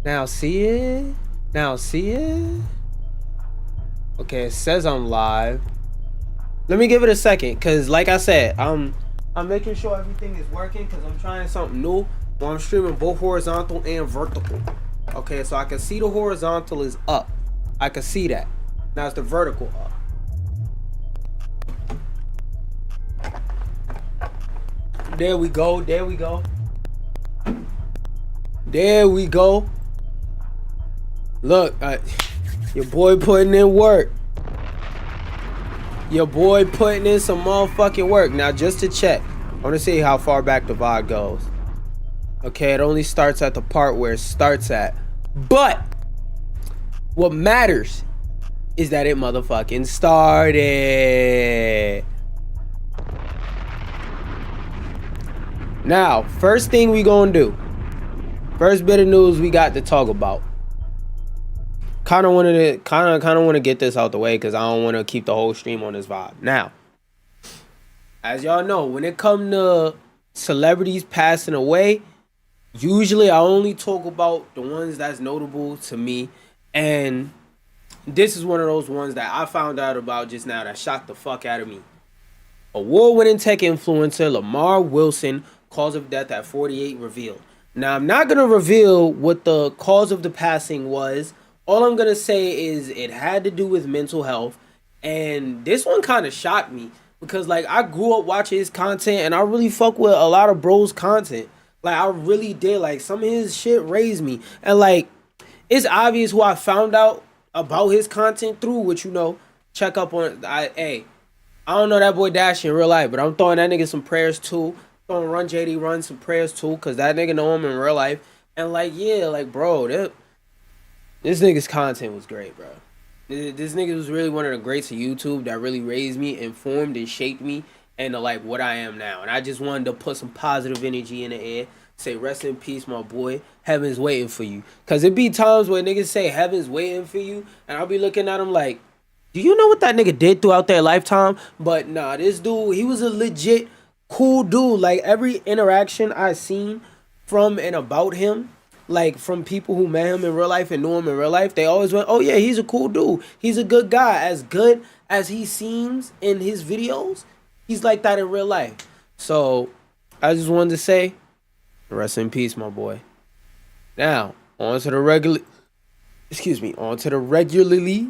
Now see it? Now see it? Okay, it says I'm live. Let me give it a second, cause like I said, I'm making sure everything is working, cause I'm trying something new. Where I'm streaming both horizontal and vertical. Okay, so I can see the horizontal is up. I can see that. Now it's the vertical up. There we go. There we go. There we go. Look, your boy putting in work. Your boy putting in some motherfucking work. Now, just to check, I want to see how far back the VOD goes. Okay, it only starts at the part where it starts at. But what matters is that it motherfucking started. Now, first thing we gonna do. First bit of news we got to talk about. Kind of want to get this out the way because I don't want to keep the whole stream on this vibe. Now, as y'all know, when it comes to celebrities passing away, usually I only talk about the ones that's notable to me, and this is one of those ones that I found out about just now that shocked the fuck out of me. Award-winning tech influencer Lamar Wilson, cause of death at 48 revealed. Now, I'm not going to reveal what the cause of the passing was. All I'm going to say is it had to do with mental health. And this one kind of shocked me because, like, I grew up watching his content and I really fuck with a lot of bro's content. Like, I really did. Like, some of his shit raised me. And, like, it's obvious who I found out about his content through, which, you know, check up on. I don't know that boy Dash in real life, but I'm throwing that nigga some prayers too. Throwing Run JD Run some prayers too, because that nigga know him in real life. And, like, yeah, like, bro, this nigga's content was great, bro. This nigga was really one of the greats of YouTube that really raised me, informed, and shaped me into, like, what I am now. And I just wanted to put some positive energy in the air. Say, rest in peace, my boy. Heaven's waiting for you. Because it be times where niggas say heaven's waiting for you. And I'll be looking at him like, do you know what that nigga did throughout their lifetime? But nah, this dude, he was a legit cool dude. Like, every interaction I seen from and about him, like, from people who met him in real life and knew him in real life, they always went, oh yeah, he's a cool dude. He's a good guy. As good as he seems in his videos, he's like that in real life. So, I just wanted to say, rest in peace, my boy. Now, on to the regularly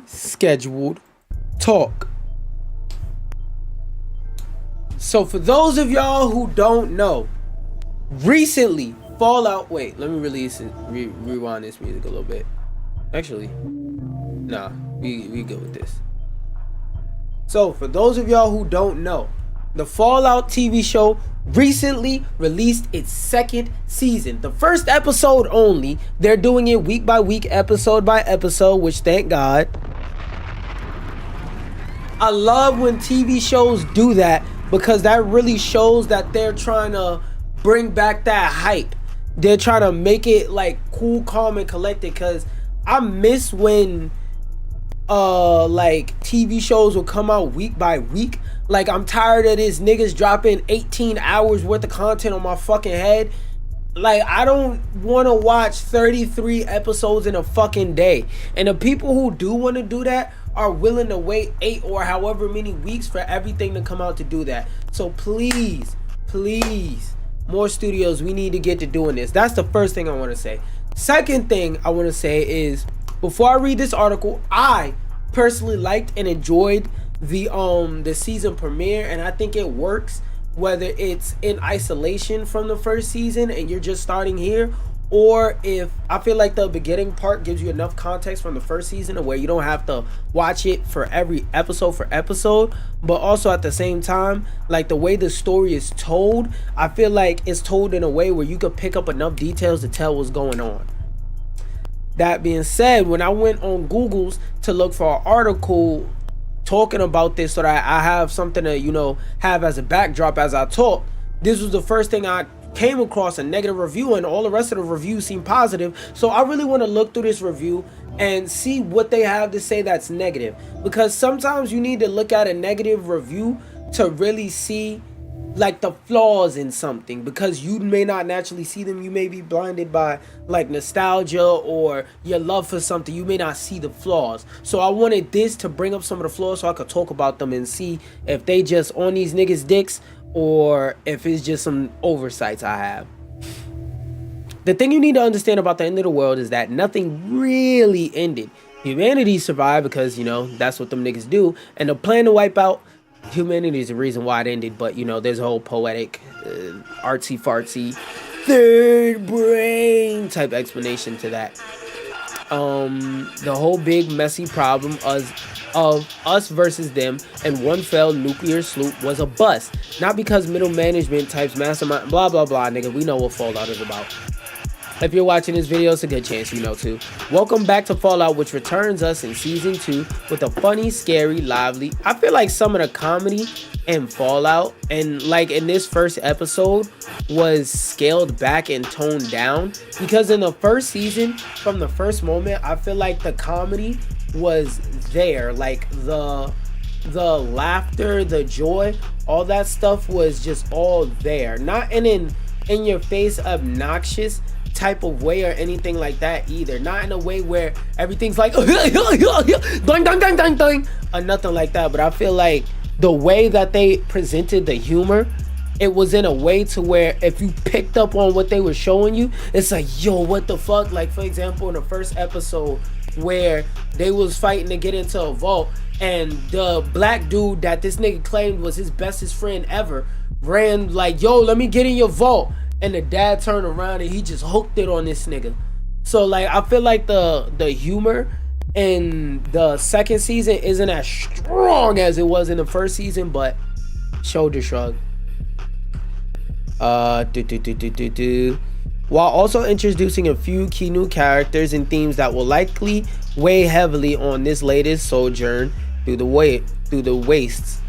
scheduled talk. So, for those of y'all who don't know, recently, Fallout. Wait, let me rewind this music a little bit. Actually, nah, we good with this. So, for those of y'all who don't know, the Fallout TV show recently released its second season. The first episode only. They're doing it week by week, episode by episode, which thank God. I love when TV shows do that because that really shows that they're trying to bring back that hype. They're trying to make it like cool, calm, and collected. Because I miss when like TV shows will come out week by week. Like, I'm tired of this niggas dropping 18 hours worth of content on my fucking head. Like, I don't want to watch 33 episodes in a fucking day. And the people who do want to do that are willing to wait 8 or however many weeks for everything to come out to do that. So please, more studios, we need to get to doing this. That's the first thing I want to say. Second thing I want to say is, before I read this article, I personally liked and enjoyed the season premiere, and I think it works whether it's in isolation from the first season and you're just starting here, or if I feel like the beginning part gives you enough context from the first season where you don't have to watch it for every episode, but also at the same time, like, the way the story is told, I feel like it's told in a way where you could pick up enough details to tell what's going on. That being said, when I went on Google's to look for an article talking about this so that I have something to, you know, have as a backdrop as I talk, this was the first thing I came across, a negative review, and all the rest of the reviews seem positive. So I really want to look through this review and see what they have to say that's negative, because sometimes you need to look at a negative review to really see like the flaws in something, because you may not naturally see them. You may be blinded by like nostalgia or your love for something. You may not see the flaws. So I wanted this to bring up some of the flaws so I could talk about them and see if they just on these niggas dicks or if it's just some oversights I have. The thing you need to understand about the end of the world is that nothing really ended. Humanity survived because, you know, that's what them niggas do. And the plan to wipe out humanity is the reason why it ended. But, you know, there's a whole poetic, artsy fartsy, third brain type explanation to that. The whole big messy problem of us versus them and one failed nuclear sloop was a bust. Not because middle management types mastermind, blah, blah, blah, nigga. We know what Fallout is about. If you're watching this video, it's a good chance you know too. Welcome back to Fallout, which returns us in season 2 with a funny, scary, lively. I feel like some of the comedy in Fallout and like in this first episode was scaled back and toned down, because in the first season, from the first moment, I feel like the comedy was there. Like the laughter, the joy, all that stuff was just all there. Not in your face obnoxious type of way or anything like that either. Not in a way where everything's like or nothing like that. But I feel like the way that they presented the humor, it was in a way to where if you picked up on what they were showing you, it's like, yo, what the fuck? Like, for example, in the first episode where they was fighting to get into a vault, and the black dude that this nigga claimed was his bestest friend ever ran like, yo, let me get in your vault. And the dad turned around and he just hooked it on this nigga. So like, I feel like the humor in the second season isn't as strong as it was in the first season, but shoulder shrug. While also introducing a few key new characters and themes that will likely weigh heavily on this latest sojourn through the wastes.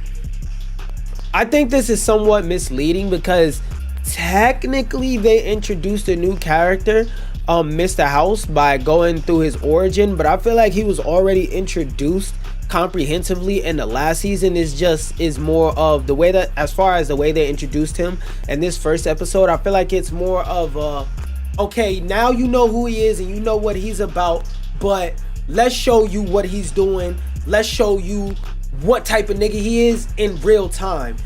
I think this is somewhat misleading because technically they introduced a new character, Mr. House, by going through his origin, but I feel like he was already introduced comprehensively in the last season. Is more of the way that, as far as the way they introduced him in this first episode, I feel like it's more of okay, now you know who he is and you know what he's about, but let's show you what he's doing, let's show you what type of nigga he is in real time.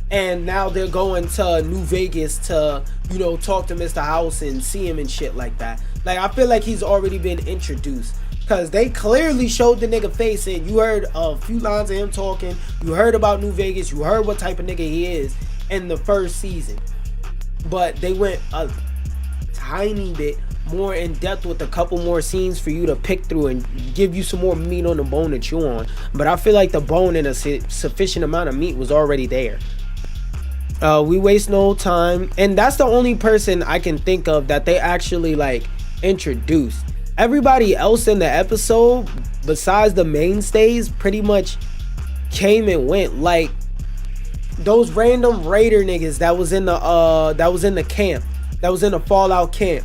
And now they're going to New Vegas to, you know, talk to Mr. House and see him and shit like that. Like, I feel like he's already been introduced, because they clearly showed the nigga face and you heard a few lines of him talking. You heard about New Vegas. You heard what type of nigga he is in the first season. But they went a tiny bit more in depth with a couple more scenes for you to pick through and give you some more meat on the bone to chew on. But I feel like the bone and a sufficient amount of meat was already there. We waste no time, and that's the only person I can think of that they actually like introduced. Everybody else in the episode besides the mainstays pretty much came and went. Like those random raider niggas that was in the camp, that was in the Fallout camp.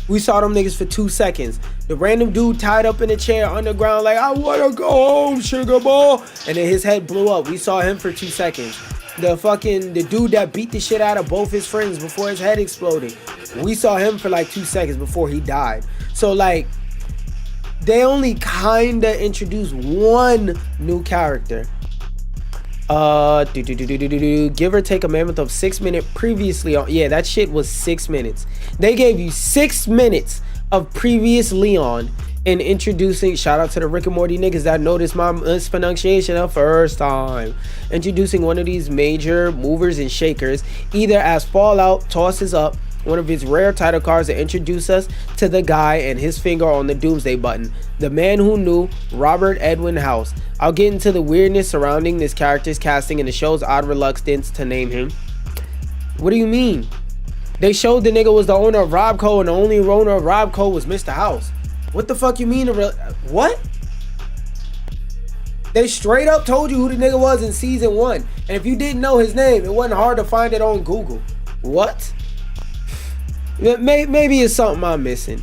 We saw them niggas for 2 seconds. The random dude tied up in a chair underground like, I wanna go home, sugar ball, and then his head blew up. We saw him for 2 seconds. The dude that beat the shit out of both his friends before his head exploded, we saw him for like 2 seconds before he died. So like, they only kinda introduced one new character. Give or take a mammoth of 6 minutes previously on. Yeah, that shit was 6 minutes. They gave you 6 minutes of previous Leon in introducing, shout out to the Rick and Morty niggas that noticed my mispronunciation the first time, introducing one of these major movers and shakers, either as Fallout tosses up one of his rare title cards to introduce us to the guy and his finger on the doomsday button, the man who knew, Robert Edwin House. I'll get into the weirdness surrounding this character's casting and the show's odd reluctance to name him. What do you mean? They showed the nigga was the owner of Robco and the only owner of Robco was Mr. House. What the fuck you mean? What? They straight up told you who the nigga was in season 1. And if you didn't know his name, it wasn't hard to find it on Google. What? Maybe it's something I'm missing.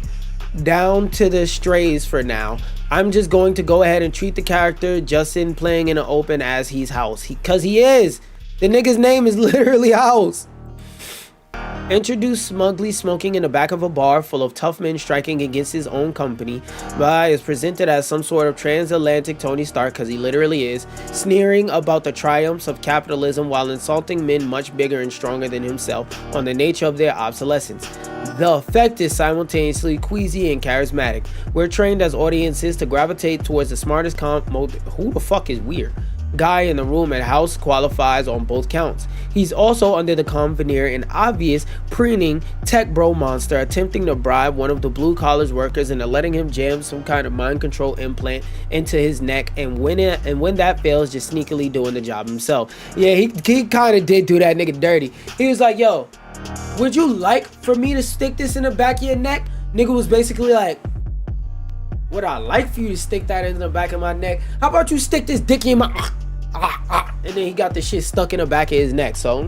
Down to the strays for now. I'm just going to go ahead and treat the character Justin playing in the open as he's House. Because he is. The nigga's name is literally House. Introduced smugly smoking in the back of a bar full of tough men striking against his own company, Bai is presented as some sort of transatlantic Tony Stark, because he literally is, sneering about the triumphs of capitalism while insulting men much bigger and stronger than himself on the nature of their obsolescence. The effect is simultaneously queasy and charismatic. We're trained as audiences to gravitate towards the smartest who the fuck is weird? Guy in the room, and House qualifies on both counts. He's also under the veneer an obvious preening tech bro monster attempting to bribe one of the blue collar workers into letting him jam some kind of mind control implant into his neck, and when that fails, just sneakily doing the job himself. Yeah, he kind of did do that nigga dirty. He was like, yo, would you like for me to stick this in the back of your neck? Nigga was basically like, would I like for you to stick that in the back of my neck? How about you stick this dick in my and then he got the shit stuck in the back of his neck. So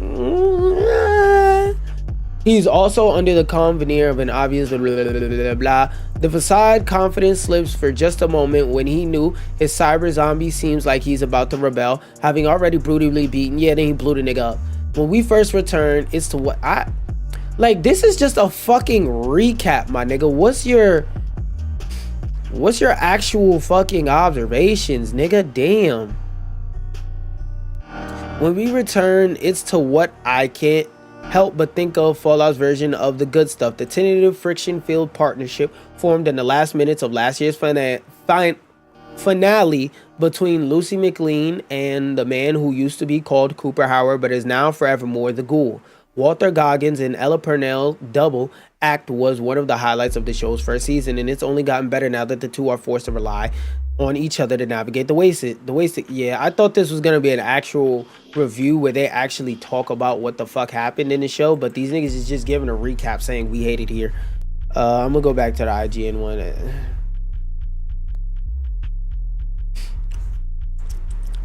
he's also under the veneer of an obvious blah, blah, blah, blah, blah. The facade confidence slips for just a moment when he knew his cyber zombie seems like he's about to rebel, having already brutally beaten. Yeah, then he blew the nigga up. When we first return, it's to what I like. This is just a fucking recap, my nigga. What's your actual fucking observations, nigga? Damn. When we return, it's to what I can't help but think of Fallout's version of the good stuff. The tentative friction-filled partnership formed in the last minutes of last year's finale between Lucy McLean and the man who used to be called Cooper Howard but is now forevermore the Ghoul. Walter Goggins and Ella Purnell double act was one of the highlights of the show's first season, and it's only gotten better now that the two are forced to rely on each other to navigate the wasted. Yeah, I thought this was gonna be an actual review where they actually talk about what the fuck happened in the show, but these niggas is just giving a recap saying we hate it here. I'm gonna go back to the IGN one.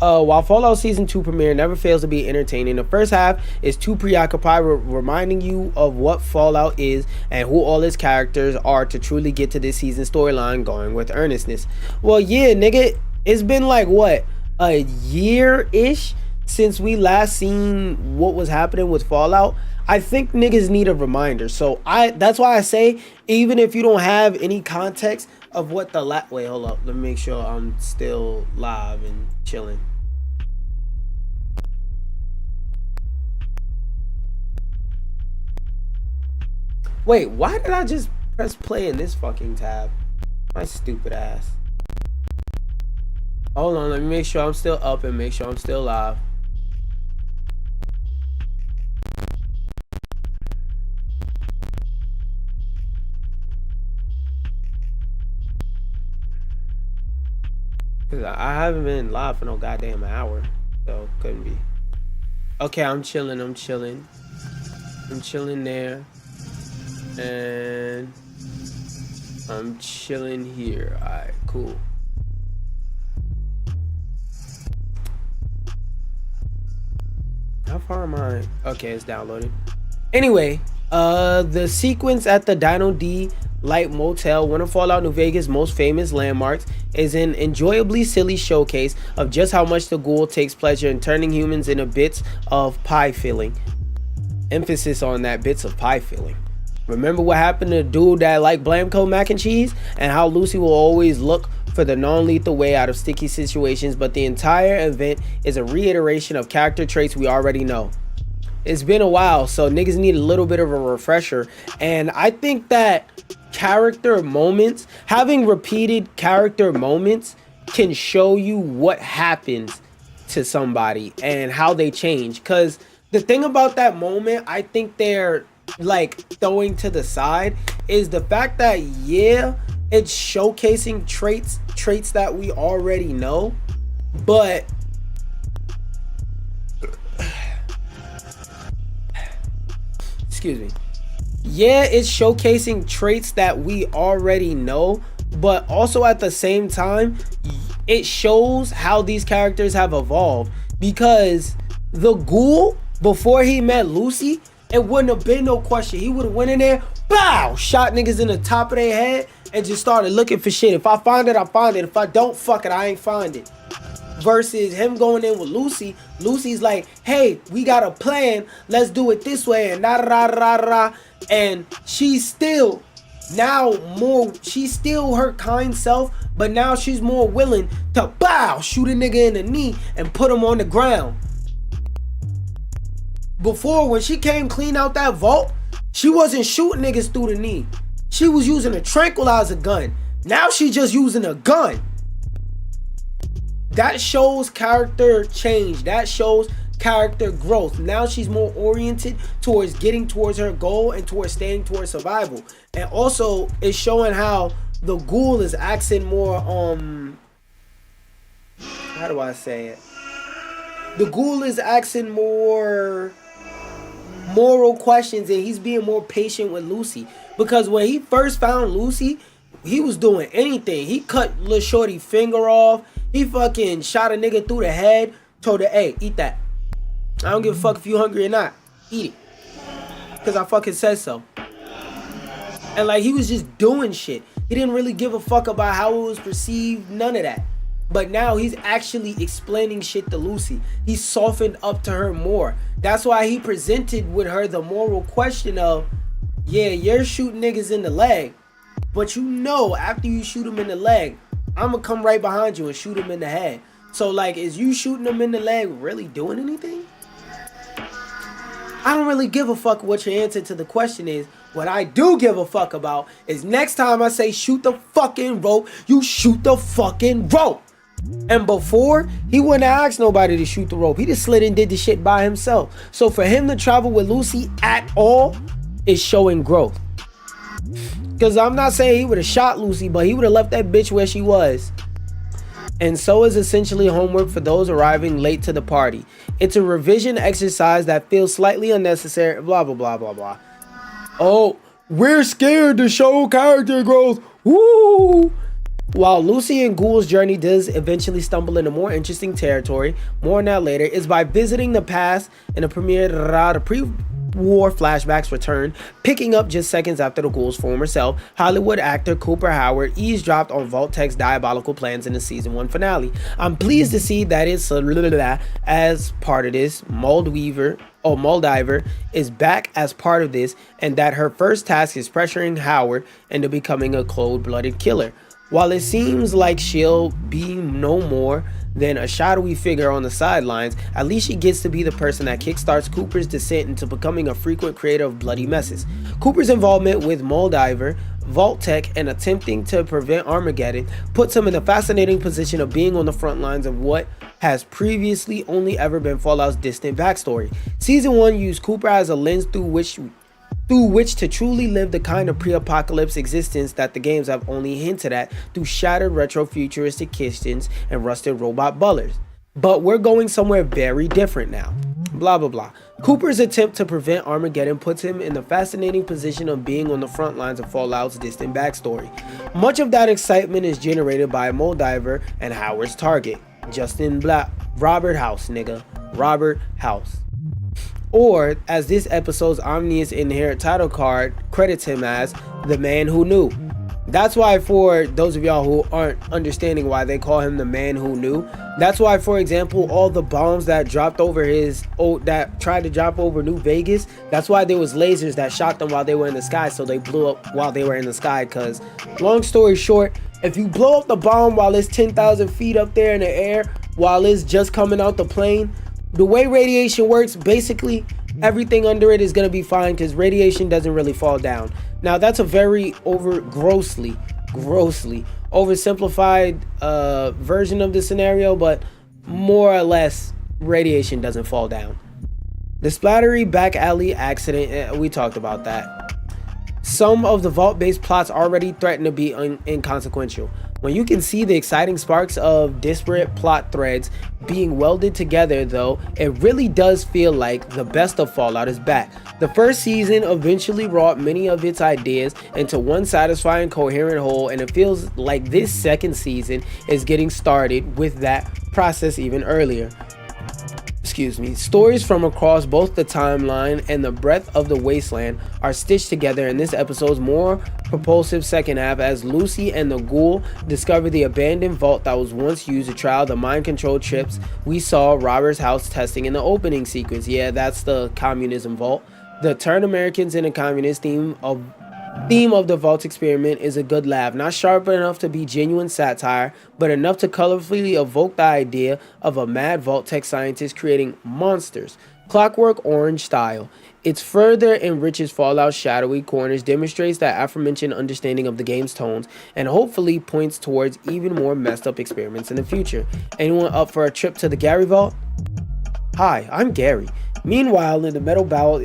While Fallout Season 2 premiere never fails to be entertaining, the first half is too preoccupied reminding you of what Fallout is and who all its characters are to truly get to this season's storyline going with earnestness. Well, yeah, nigga, it's been like, what, a year-ish since we last seen what was happening with Fallout. I think niggas need a reminder. So that's why I say, even if you don't have any context of what the wait, hold up, let me make sure I'm still live and chilling. Wait, why did I just press play in this fucking tab? My stupid ass. Hold on, let me make sure I'm still up and make sure I'm still live. Cause I haven't been live for no goddamn hour, so couldn't be. Okay, I'm chilling there, and I'm chilling here. All right, cool. How far am I? Okay, it's downloaded. Anyway, the sequence at the Dino D Light Motel, one of Fallout New Vegas' most famous landmarks, is an enjoyably silly showcase of just how much the Ghoul takes pleasure in turning humans into bits of pie filling. Emphasis on that bits of pie filling. Remember what happened to the dude that liked Blamco mac and cheese, and how Lucy will always look for the non-lethal way out of sticky situations, but the entire event is a reiteration of character traits we already know. It's been a while, so niggas need a little bit of a refresher, and I think that character moments, having repeated character moments, can show you what happens to somebody and how they change. Because the thing about that moment, I think they're like throwing to the side, is the fact that, yeah, it's showcasing traits that we already know, but excuse me. Yeah, it's showcasing traits that we already know, but also at the same time, it shows how these characters have evolved. Because the Ghoul, before he met Lucy, it wouldn't have been no question. He would have went in there, bow, shot niggas in the top of their head, and just started looking for shit. If I find it, I find it. If I don't, fuck it, I ain't find it. versus him going in with Lucy. Lucy's like, hey, we got a plan, let's do it this way, and and she's still she's still her kind self, but now she's more willing to shoot a nigga in the knee and put him on the ground. Before, when she came clean out that vault, she wasn't shooting niggas through the knee. She was using a tranquilizer gun. Now she's just using a gun. That shows character change. That shows character growth. Now she's more oriented towards getting towards her goal and towards staying towards survival. And also, it's showing how the ghoul is asking more, how do I say it? The ghoul is asking more moral questions, and he's being more patient with Lucy. Because when he first found Lucy, he was doing anything. He cut Lil Shorty finger off. He fucking shot a nigga through the head. Told her, hey, eat that. I don't give a fuck if you hungry or not. Eat it. Because I fucking said so. And like, he was just doing shit. He didn't really give a fuck about how it was perceived. None of that. But now he's actually explaining shit to Lucy. He softened up to her more. That's why he presented with her the moral question of, yeah, you're shooting niggas in the leg, but you know after you shoot him in the leg, I'm gonna come right behind you and shoot him in the head. So like, is you shooting him in the leg really doing anything? I don't really give a fuck what your answer to the question is. What I do give a fuck about is next time I say shoot the fucking rope, you shoot the fucking rope. And before, he wouldn't ask nobody to shoot the rope. He just slid and did the shit by himself. So for him to travel with Lucy at all is showing growth. Because I'm not saying he would have shot Lucy, but he would have left that bitch where she was. And so is essentially homework for those arriving late to the party. It's a revision exercise that feels slightly unnecessary, blah, blah, blah, blah, blah. Oh, we're scared to show character growth. Woo! While Lucy and Ghoul's journey does eventually stumble into more interesting territory, more on that later, is by visiting the past in the pre-war flashbacks return, picking up just seconds after the Ghoul's former self, Hollywood actor Cooper Howard eavesdropped on Vault-Tech's diabolical plans in the season 1 finale. I'm pleased to see that it's as part of this, Moldiver is back as part of this, and that her first task is pressuring Howard into becoming a cold-blooded killer. While it seems like she'll be no more than a shadowy figure on the sidelines, at least she gets to be the person that kickstarts Cooper's descent into becoming a frequent creator of bloody messes. Cooper's involvement with Moldiver, Vault-Tech, and attempting to prevent Armageddon puts him in a fascinating position of being on the front lines of what has previously only ever been Fallout's distant backstory. Season 1 used Cooper as a lens through which to truly live the kind of pre-apocalypse existence that the games have only hinted at through shattered retro-futuristic kitchens and rusted robot butlers. But we're going somewhere very different now. Blah blah blah. Cooper's attempt to prevent Armageddon puts him in the fascinating position of being on the front lines of Fallout's distant backstory. Much of that excitement is generated by Moldiver and Howard's target, Robert House, nigga. Robert House. Or, as this episode's ominous inherent title card credits him as, the man who knew. That's why, for those of y'all who aren't understanding why they call him the man who knew, that's why, for example, all the bombs that dropped over that tried to drop over New Vegas, that's why there was lasers that shot them while they were in the sky, so they blew up while they were in the sky. Because, long story short, if you blow up the bomb while it's 10,000 feet up there in the air, while it's just coming out the plane, the way radiation works, basically everything under it is going to be fine because radiation doesn't really fall down. Now, that's a very grossly oversimplified version of the scenario, but more or less radiation doesn't fall down. The splattery back alley accident, we talked about that. Some of the vault-based plots already threaten to be inconsequential. When you can see the exciting sparks of disparate plot threads being welded together, though, it really does feel like the best of Fallout is back. The first season eventually wrought many of its ideas into one satisfying, coherent whole, and it feels like this second season is getting started with that process even earlier. Stories from across both the timeline and the breadth of the wasteland are stitched together in this episode's more propulsive second half as Lucy and the ghoul discover the abandoned vault that was once used to trial the mind control chips we saw Robert's house testing in the opening sequence. Yeah, that's the communism vault. The turn Americans into communist theme of the vault experiment is a good laugh, not sharp enough to be genuine satire, but enough to colorfully evoke the idea of a mad vault tech scientist creating monsters, Clockwork Orange style. It further enriches Fallout's shadowy corners, demonstrates that aforementioned understanding of the game's tones, and hopefully points towards even more messed up experiments in the future. Anyone up for a trip to the Gary Vault? Hi, I'm Gary. Meanwhile, in the metal battle...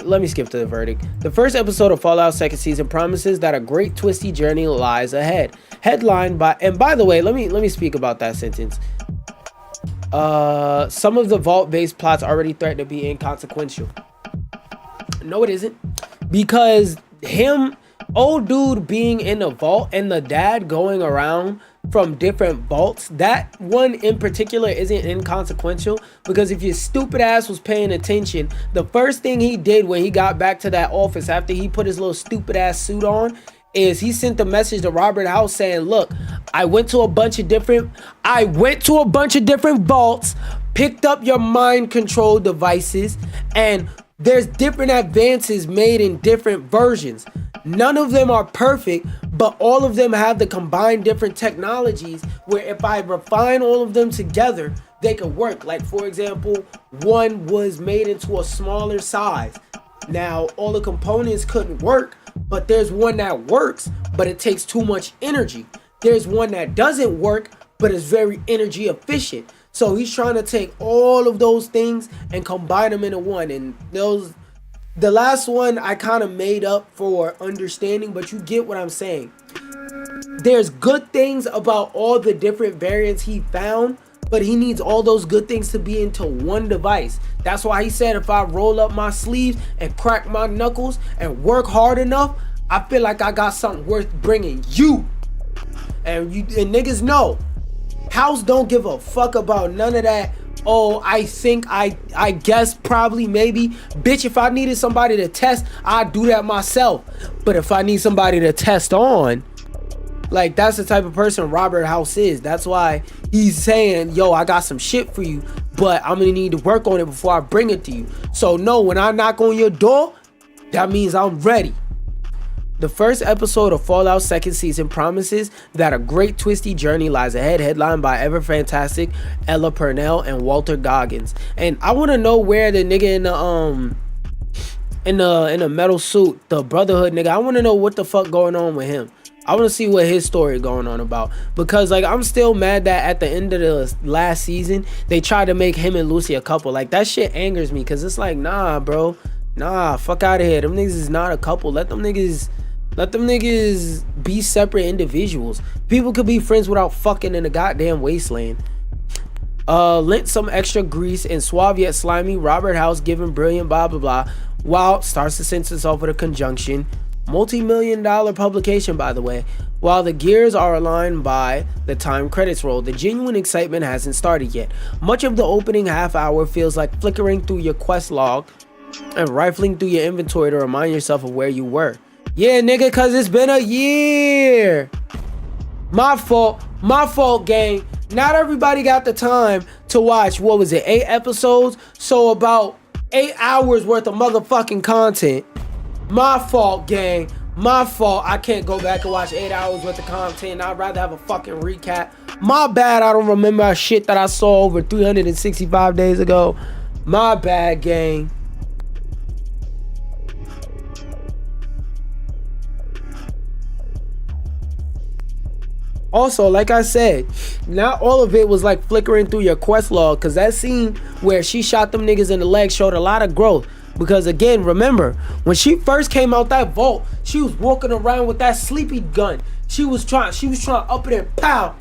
Let me skip to the verdict. The first episode of Fallout second season promises that a great twisty journey lies ahead. Headlined by, and by the way, let me speak about that sentence. Some of the vault-based plots already threaten to be inconsequential. No, it isn't, because old dude being in the vault and the dad going around from different vaults, that one in particular isn't inconsequential, because if your stupid ass was paying attention, the first thing he did when he got back to that office after he put his little stupid ass suit on is he sent the message to Robert House saying, look, I went to a bunch of different vaults, picked up your mind control devices, and there's different advances made in different versions. None of them are perfect, but all of them have the combined different technologies where if I refine all of them together, they could work. Like, for example, one was made into a smaller size. Now, all the components couldn't work, but there's one that works, but it takes too much energy. There's one that doesn't work, but is very energy efficient. So he's trying to take all of those things and combine them into one. And the last one I kind of made up for understanding, but you get what I'm saying. There's good things about all the different variants he found, but he needs all those good things to be into one device. That's why he said if I roll up my sleeves and crack my knuckles and work hard enough, I feel like I got something worth bringing you. And niggas know, House don't give a fuck about none of that. Oh, I think, I guess, probably, maybe. Bitch, if I needed somebody to test, I'd do that myself. But if I need somebody to test on, like, that's the type of person Robert House is. That's why he's saying, yo, I got some shit for you, but I'm gonna need to work on it before I bring it to you. So no, when I knock on your door, that means I'm ready. The first episode of Fallout second season promises that a great twisty journey lies ahead, headlined by ever fantastic Ella Purnell and Walter Goggins. And I want to know where the nigga in the metal suit, the Brotherhood nigga, I want to know what the fuck going on with him. I want to see what his story going on about, because like I'm still mad that at the end of the last season they tried to make him and Lucy a couple. Like, that shit angers me, because it's like, nah, bro, nah, fuck out of here. Them niggas is not a couple. Let them niggas be separate individuals. People could be friends without fucking in a goddamn wasteland. Lent some extra grease and suave yet slimy Robert House giving brilliant blah blah blah, while starts the sentence off with a conjunction. Multi-million-dollar publication, by the way. While the gears are aligned by the time credits roll, the genuine excitement hasn't started yet. Much of the opening half hour feels like flickering through your quest log and rifling through your inventory to remind yourself of where you were. Yeah, nigga, cause it's been a year. My fault, gang. Not everybody got the time to watch, what was it, 8 episodes? So about 8 hours worth of motherfucking content. My fault, gang. My fault. I can't go back and watch 8 hours worth of content. I'd rather have a fucking recap. My bad, I don't remember shit that I saw over 365 days ago. My bad, gang. Also, like I said, not all of it was like flickering through your quest log, because that scene where she shot them niggas in the leg showed a lot of growth. Because again, remember, when she first came out that vault, she was walking around with that sleepy gun. She was trying up it and pow.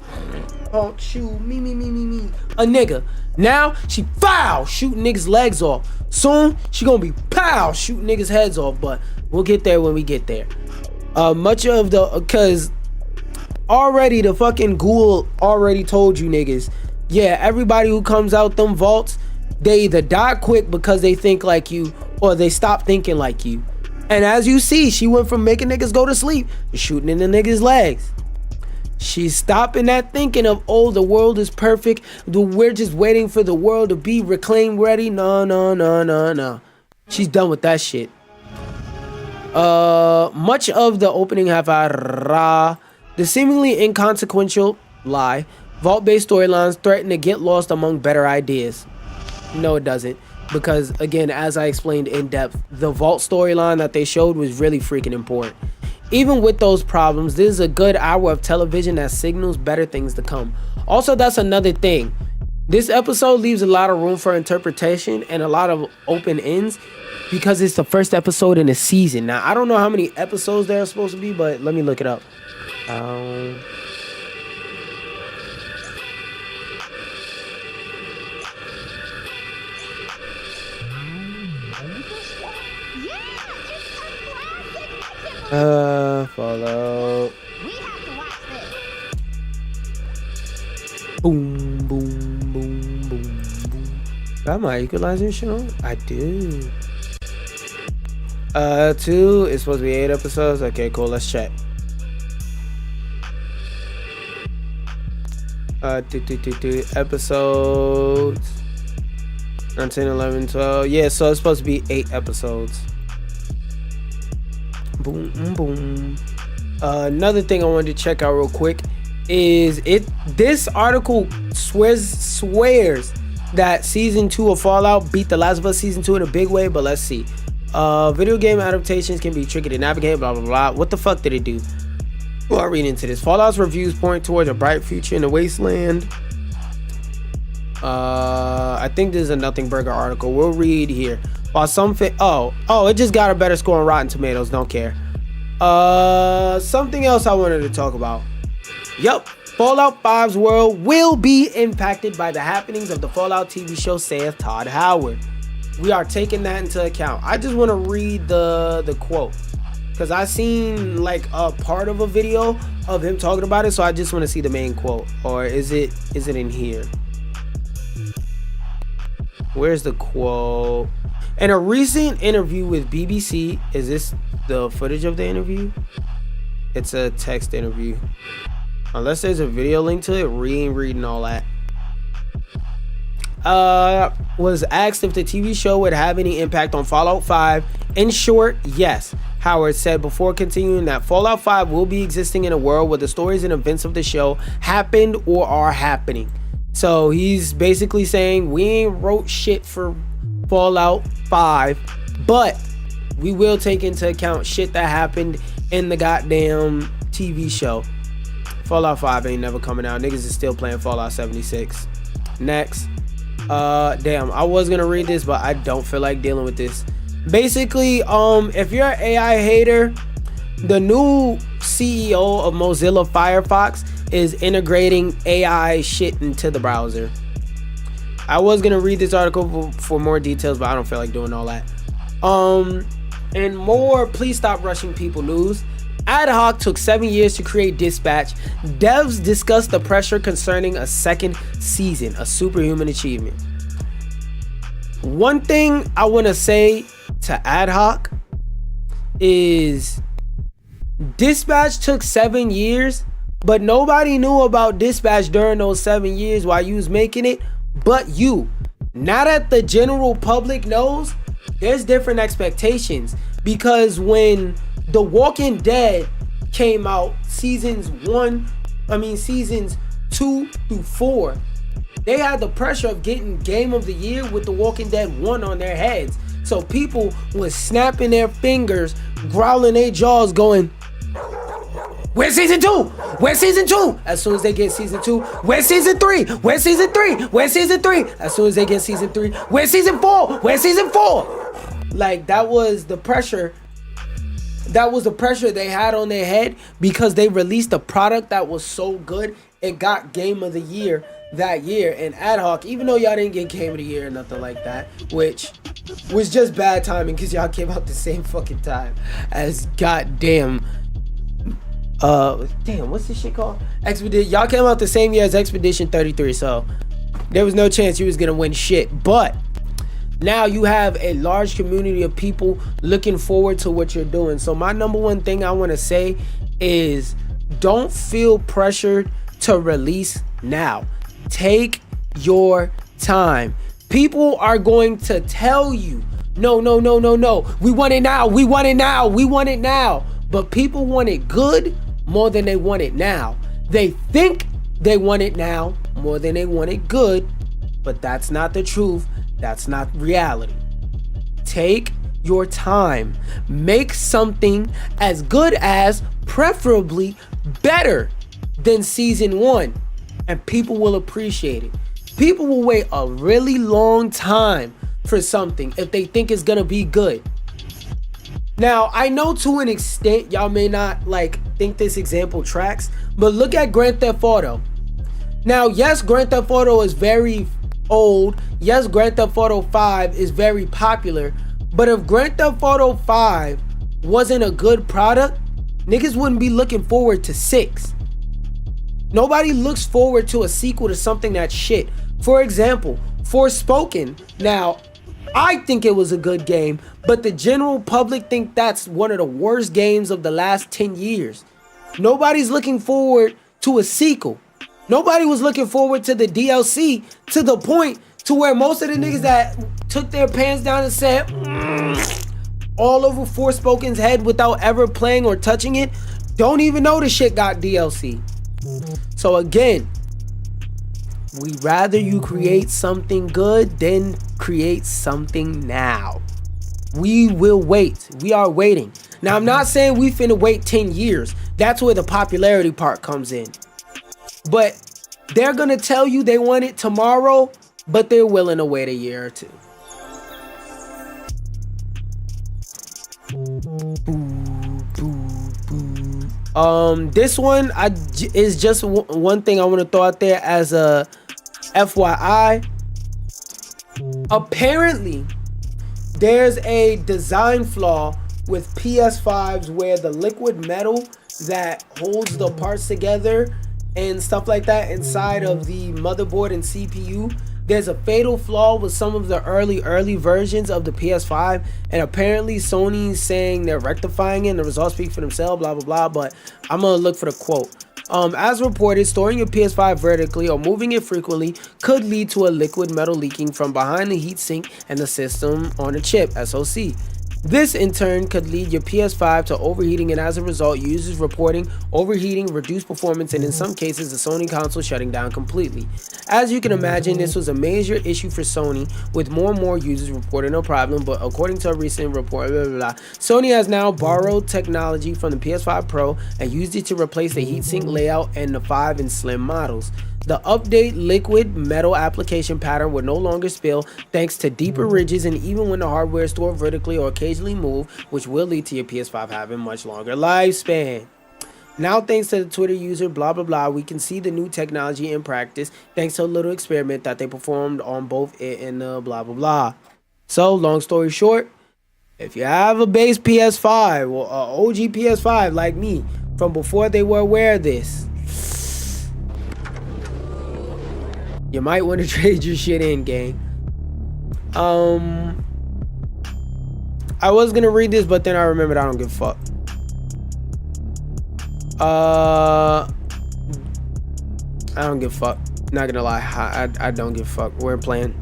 Oh, shoot, me, a nigga. Now, she foul, shooting niggas' legs off. Soon, she gonna be pow, shooting niggas' heads off. But we'll get there when we get there. Much of the, cause already the fucking ghoul already told you niggas yeah, everybody who comes out them vaults, they either die quick because they think like you, or they stop thinking like you. And as you see, she went from making niggas go to sleep to shooting in the niggas' legs. She's stopping that thinking of, oh, the world is perfect. We're just waiting for the world to be reclaimed ready. No. She's done with that shit. Much of the opening half hour, the seemingly inconsequential lie, vault-based storylines threaten to get lost among better ideas. No, it doesn't. Because, again, as I explained in depth, the vault storyline that they showed was really freaking important. Even with those problems, this is a good hour of television that signals better things to come. Also, that's another thing. This episode leaves a lot of room for interpretation and a lot of open ends because it's the first episode in a season. Now, I don't know how many episodes there are supposed to be, but let me look it up. Follow. We have to watch this. Boom, boom, boom, boom, boom. Got my equalizer show? I do. 2 is supposed to be 8 episodes. Okay, cool. Let's check. 2 episodes. 9, 10, 11, 12. Yeah, so it's supposed to be 8 episodes. Boom, boom. Another thing I wanted to check out real quick is this article swears that season 2 of Fallout beat The Last of Us season 2 in a big way, but let's see. Video game adaptations can be tricky to navigate, blah blah blah. What the fuck did it do? Well, I'll read into this. Fallout's reviews point towards a bright future in the wasteland. I think this is a Nothing Burger article. We'll read here. While some it just got a better score on Rotten Tomatoes. Don't care. Something else I wanted to talk about. Yup, Fallout 5's world will be impacted by the happenings of the Fallout TV show, saith Todd Howard. We are taking that into account. I just want to read the quote because I seen like a part of a video of him talking about it, so I just want to see the main quote. Or is it in here? Where's the quote? In a recent interview with BBC, is this the footage of the interview? It's a text interview. Unless there's a video link to it, reading all that. Was asked if the TV show would have any impact on Fallout 5. In short, yes. Howard said before continuing that Fallout 5 will be existing in a world where the stories and events of the show happened or are happening. So he's basically saying we ain't wrote shit for Fallout 5, but we will take into account shit that happened in the goddamn TV show. Fallout 5 ain't never coming out. Niggas is still playing Fallout 76. Next. Damn, I was gonna read this, but I don't feel like dealing with this. Basically, if you're an AI hater, the new CEO of Mozilla Firefox is integrating AI shit into the browser. I was gonna read this article for more details, but I don't feel like doing all that. And more please stop rushing people news. Ad Hoc took 7 years to create Dispatch. Devs discussed the pressure concerning a second season, a superhuman achievement. One thing I want to say to Ad Hoc is Dispatch took 7 years, but nobody knew about Dispatch during those 7 years while you was making it but you. Now that the general public knows, there's different expectations, because when The Walking Dead came out, seasons 2 through 4, they had the pressure of getting Game of the Year with The Walking Dead 1 on their heads. So people was snapping their fingers, growling their jaws, going, where's season 2? Where's season 2? As soon as they get season 2, where's season 3? Where's season 3? Where's season 3? As soon as they get season 3, where's season 4? Where's season 4? Like, that was the pressure. That was the pressure they had on their head because they released a product that was so good it got Game of the Year that year. And Ad Hoc, even though y'all didn't get Game of the Year or nothing like that, which was just bad timing because y'all came out the same fucking time as goddamn what's this shit called? Y'all came out the same year as Expedition 33, so There was no chance you was gonna win shit. But now you have a large community of people looking forward to what you're doing. So my number one thing I want to say is don't feel pressured to release now. Take your time. People are going to tell you, no, we want it now, we want it now, we want it now. But people want it good more than they want it now. They think they want it now more than they want it good, but that's not the truth. That's not reality. Take your time. Make something as good as, preferably better than season 1, and people will appreciate it. People will wait a really long time for something if they think it's gonna be good. Now, I know to an extent y'all may not like think this example tracks, but look at Grand Theft Auto. Now, yes, Grand Theft Auto is very old. Yes, Grand Theft Auto 5 is very popular, but if Grand Theft Auto 5 wasn't a good product, niggas wouldn't be looking forward to 6. Nobody looks forward to a sequel to something that's shit. For example, Forspoken. Now, I think it was a good game, but the general public think that's one of the worst games of the last 10 years. Nobody's looking forward to a sequel. Nobody was looking forward to the DLC, to the point to where most of the niggas that took their pants down and said all over Forspoken's head without ever playing or touching it don't even know the shit got DLC. So again, we'd rather you create something good than create something now. We will wait. We are waiting. Now, I'm not saying we finna wait 10 years. That's where the popularity part comes in. But they're gonna tell you they want it tomorrow, but they're willing to wait a year or two. This one is just one thing I want to throw out there as a FYI. Apparently, there's a design flaw with PS5s where the liquid metal that holds the parts together and stuff like that inside of the motherboard and CPU, there's a fatal flaw with some of the early versions of the PS5, and apparently Sony's saying they're rectifying it and the results speak for themselves, blah blah blah. But I'm gonna look for the quote. As reported, storing your PS5 vertically or moving it frequently could lead to a liquid metal leaking from behind the heatsink and the system on the chip, SoC. This in turn could lead your PS5 to overheating, and as a result, users reporting overheating, reduced performance, and in some cases the Sony console shutting down completely. As you can imagine, this was a major issue for Sony, with more and more users reporting a problem, but according to a recent report, Sony has now borrowed technology from the PS5 Pro and used it to replace the heatsink layout and the 5 and Slim models. The update liquid metal application pattern will no longer spill thanks to deeper ridges, and even when the hardware is stored vertically or occasionally moved, which will lead to your PS5 having much longer lifespan. Now, thanks to the Twitter user blah blah blah, we can see the new technology in practice thanks to a little experiment that they performed on both it and the blah blah blah. So, long story short, if you have a base PS5 or OG PS5 like me from before they were aware of this, you might want to trade your shit in, gang. I was gonna read this, but then I remembered I don't give a fuck. I don't give a fuck. Not gonna lie, I don't give a fuck. We're playing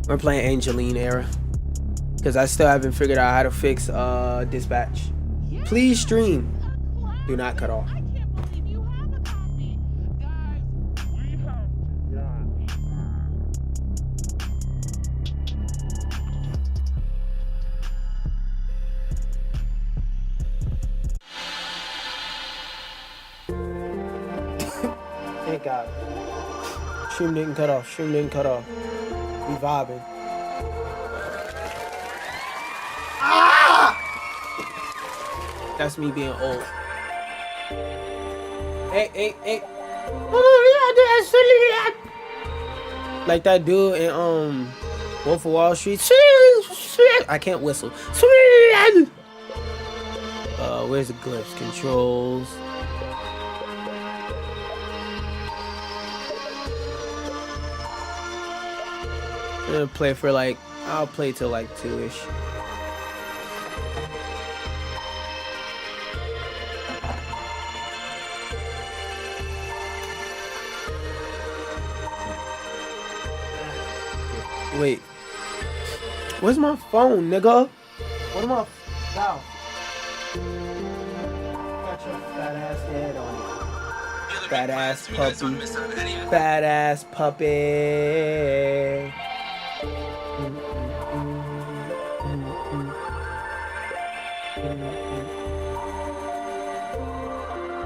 Angeline era, because I still haven't figured out how to fix dispatch. Please stream. Do not cut off. Thank God. Stream didn't cut off. Stream didn't cut off. We vibing. Ah! That's me being old. Hey. Like that dude in Wolf of Wall Street. I can't whistle. Where's the glyphs? Controls. I'm gonna play for like, I'll play till like 2-ish. Wait. Where's my phone, nigga? What am I? Wow. Got your fat ass head on it. Fat ass puppy. Fat ass puppy.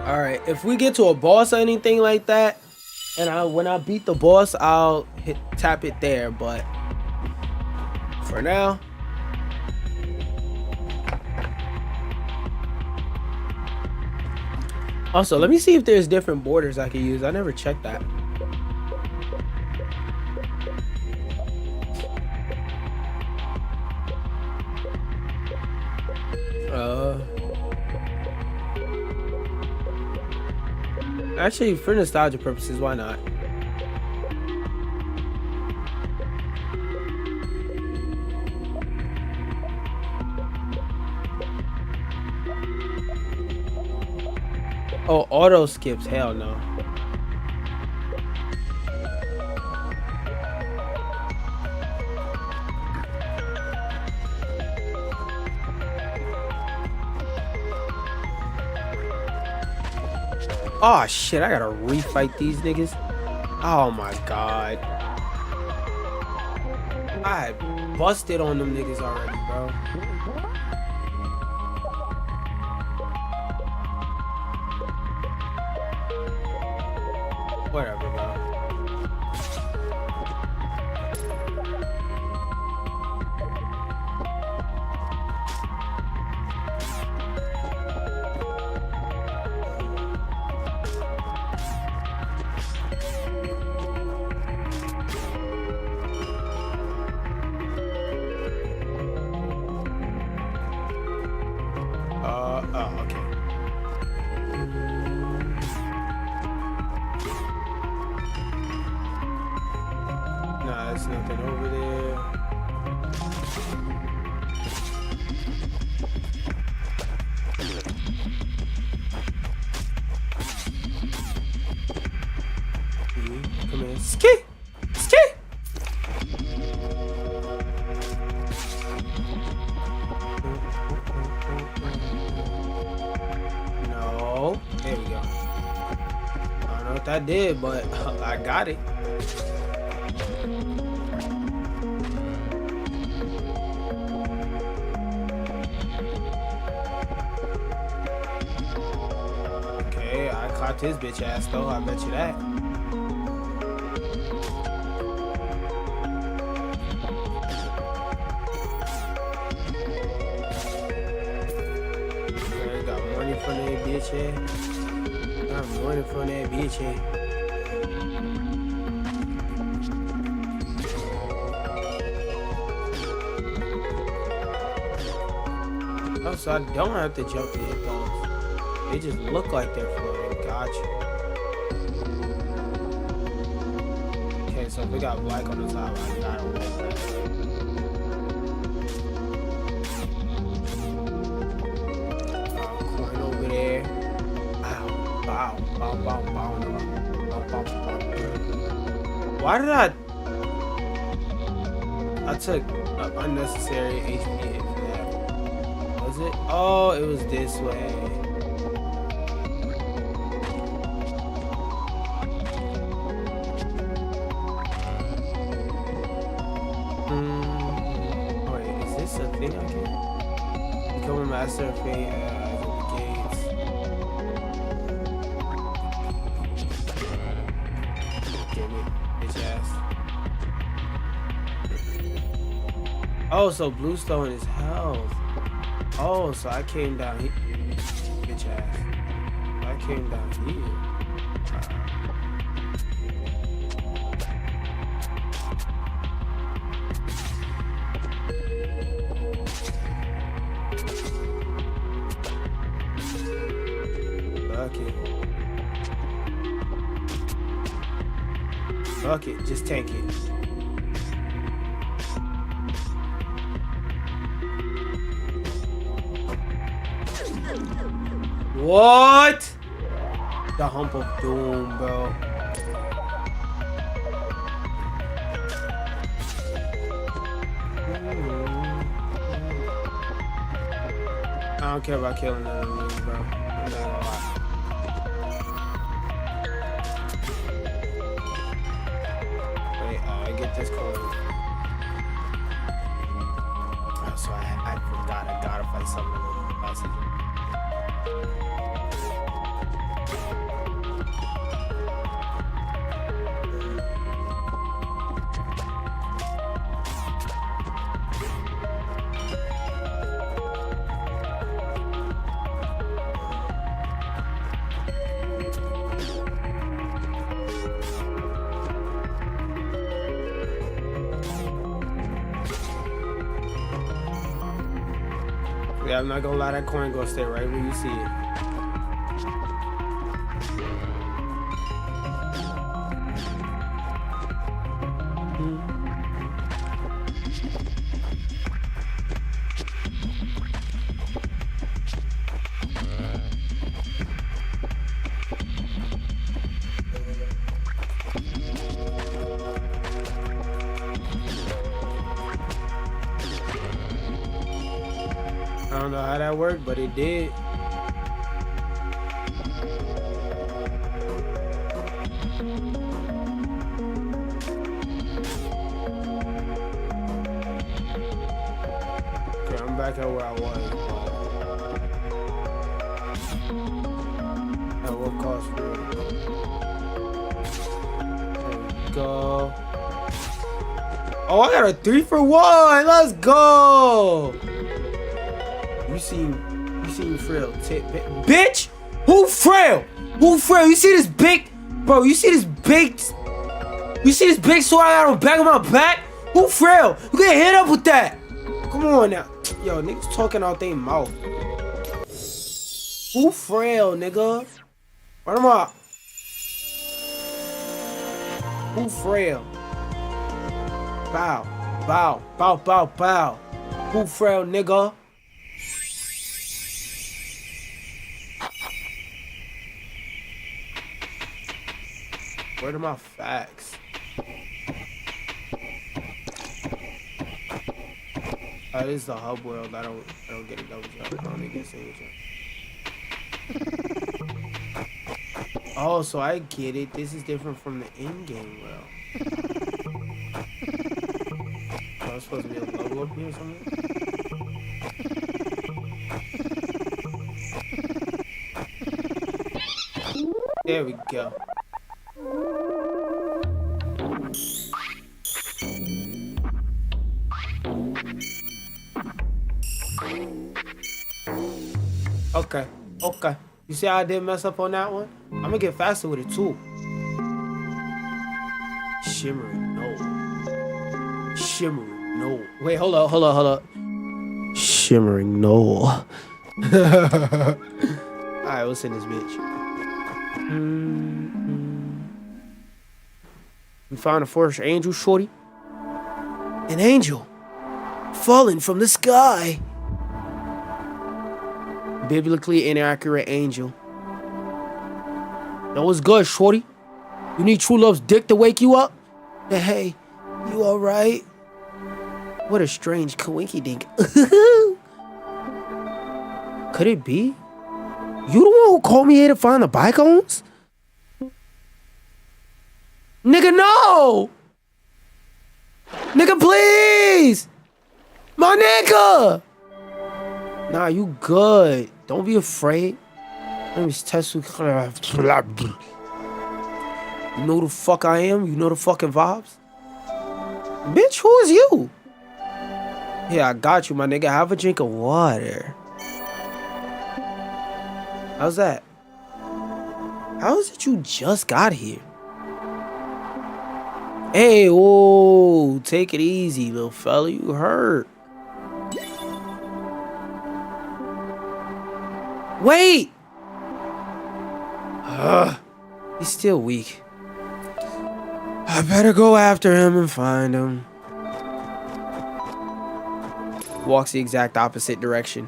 Alright, if we get to a boss or anything like that, and when I beat the boss, I'll tap it there, but for now. Also, let me see if there's different borders I can use. I never checked that. Actually, for nostalgia purposes, why not? Oh, auto skips. Hell no. Oh shit, I gotta refight these niggas. Oh my god. I busted on them niggas already, bro. Whatever, bro. Oh, okay. Nah, there's nothing over there. Come here. Ski! Ski! No. There we go. I don't know what that did, but I got it. Okay, I caught his bitch ass though, I bet you that. Okay, got money from that bitch ass. Got money from that bitch ass. Oh, so I don't have to jump to hit those. They just look like they're floating. Gotcha. Okay, so if we got black on the top, I gotta win that. Coin over there. Ow, bow, bow, bow, bow, bow, bow, bow. Why did I took an unnecessary HP hit for that. Was it? Oh, it was this way. Wait, is this a thing I can? Become a master of fate as it gates. Give me, bitch ass. Oh, so bluestone is health. Oh, so I came down here. Bitch ass. I came down here. Fuck it. Fuck it. Just take it. What? The hump of doom, bro. I don't care about killing none of these, bro. I'm not gonna lie. Wait, I get this coin. Oh, so I forgot. I gotta fight some of them. Yeah, I'm not gonna lie, that coin gonna stay right where you see it. I don't know how that worked, but it did. Okay, I'm back at where I was. At what cost for it? There we go. Oh, I got a 3-for-1. Let's go. You seem frail. Bitch! Who frail? Who frail? You see this big, bro? You see this big sword I got on the back of my back? Who frail? You get hit up with that? Come on now. Yo, niggas talking out their mouth. Who frail, nigga? Run them up. Who frail? Bow. Bow. Bow, bow, bow. Who frail, nigga? Where are my facts? This is the hub world. I don't get a double jump. I don't get a single jump. Oh, so I get it. This is different from the in-game world. I was supposed to be able to level up here or something? There we go. Okay. You see how I didn't mess up on that one? I'm gonna get faster with it too. Shimmering, no. Wait, hold up. Shimmering, no. Alright, what's in this bitch? We found a forest angel, shorty. An angel falling from the sky. Biblically inaccurate angel. That was good, shorty. You need true love's dick to wake you up? Hey, you alright? What a strange coinky dink. Could it be? You the one who called me here to find the bicones? Nigga, no! Nigga, please! My nigga! Nah, you good. Don't be afraid. Let me test you. You know the fuck I am? You know the fucking vibes? Bitch, who is you? Yeah, I got you, my nigga. Have a drink of water. How's that? How is it you just got here? Hey, whoa. Take it easy, little fella. You hurt. Wait! He's still weak. I better go after him and find him. Walks the exact opposite direction.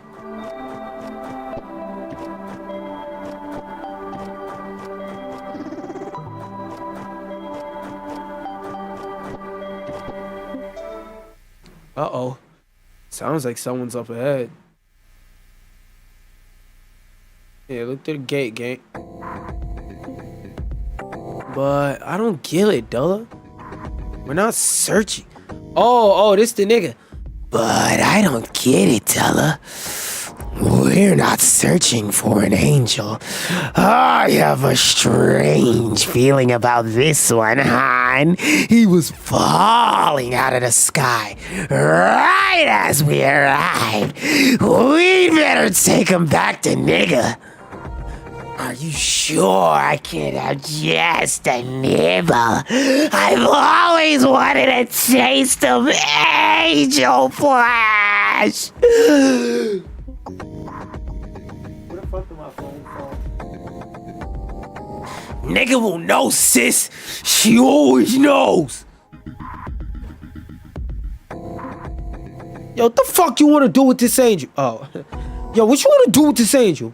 Uh-oh. Sounds like someone's up ahead. Yeah, look through the gate, gang. But I don't get it, Dulla. We're not searching. Oh, this the nigga. But I don't get it, Dulla. We're not searching for an angel. I have a strange feeling about this one, Han. He was falling out of the sky right as we arrived. We'd better take him back to nigga. Are you sure I can't have just a nibble? I've always wanted a taste of angel flesh. Where the fuck did my phone fall? Nigga will know, sis. She always knows. Yo, what the fuck you want to do with this angel? Oh, yo, what you want to do with this angel?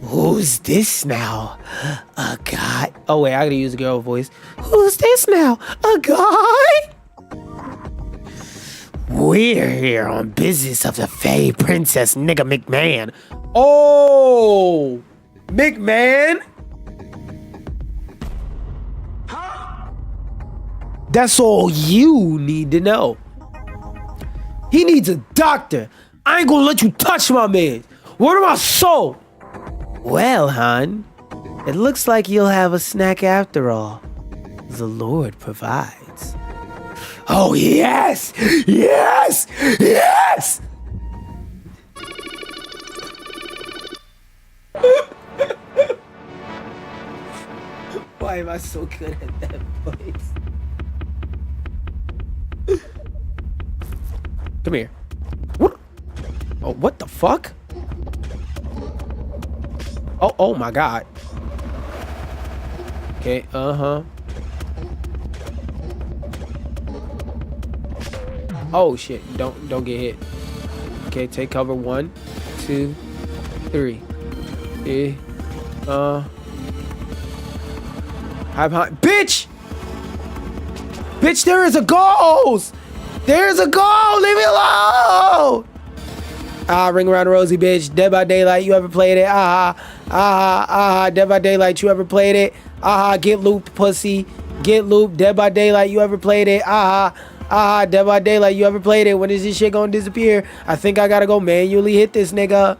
Who's this now? A guy? Oh wait, I gotta use a girl voice. Who's this now? A guy? We're here on business of the Fae Princess nigga McMahon. Oh, McMahon? That's all you need to know. He needs a doctor. I ain't gonna let you touch my man. Word of my soul. Well, Han, it looks like you'll have a snack after all. The Lord provides. Oh, yes! Yes! Yes! Why am I so good at that voice? Come here. What? Oh, what the fuck? Oh my god. Okay, Oh shit, don't get hit. Okay, take cover. 1, 2, 3. Bitch! Bitch, there is a ghost! There's a ghost! Leave me alone! Ring around the rosy, bitch. Dead by Daylight, you ever played it? Dead by Daylight, you ever played it? Get looped, pussy. Get looped. Dead by Daylight, you ever played it? Dead by Daylight, you ever played it? When is this shit gonna disappear? I think I gotta go manually hit this nigga.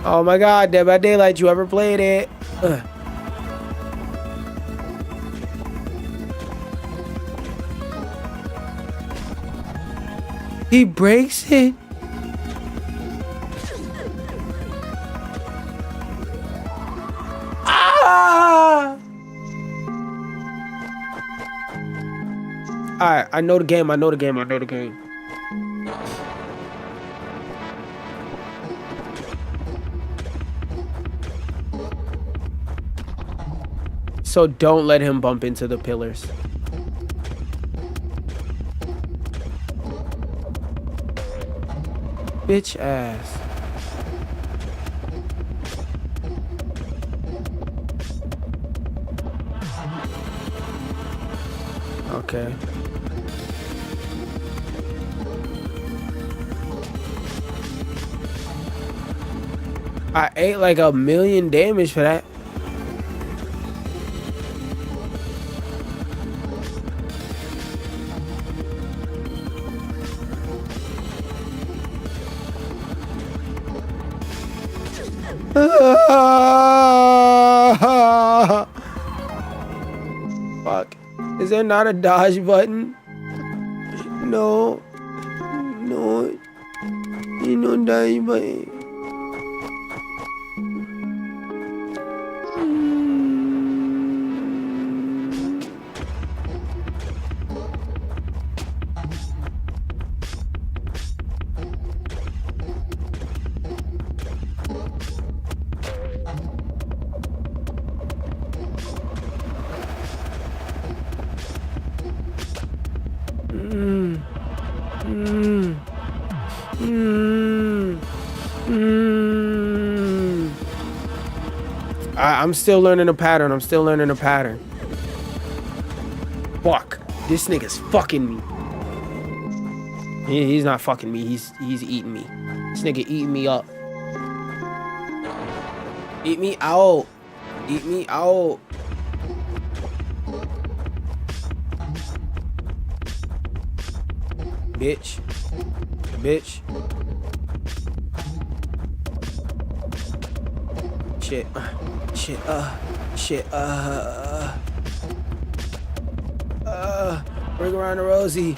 Oh my god, Dead by Daylight, you ever played it? He breaks it. Alright, I know the game. So don't let him bump into the pillars. Bitch ass. Okay. I ate like 1,000,000 damage for that. Fuck. Is there not a dodge button? No. Ain't no dodge button. I'm still learning a pattern. Fuck. This nigga's fucking me. He's not fucking me. He's eating me. This nigga eating me up. Eat me out. Eat me out. Bitch. Bitch. Shit. Shit. Shit. Bring around the Rosie.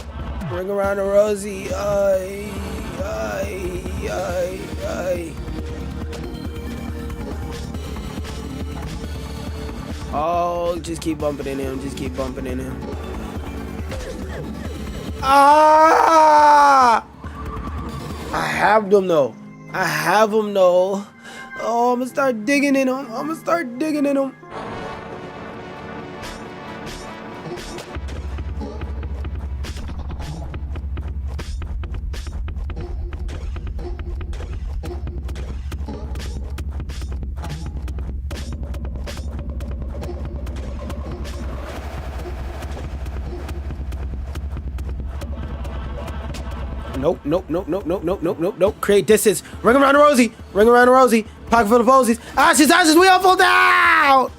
Bring around the Rosie. Oh, just keep bumping in him. Just keep bumping in him. Ah! I have them though. I have them though. Oh, I'm gonna start digging in them. I'm gonna start digging in them. Nope, nope, nope, nope, nope, nope, nope, nope, nope. Create distance. Ring around the Rosie. Ring around the Rosie. Pocket full of posies. Ashes, ashes, we all fall down!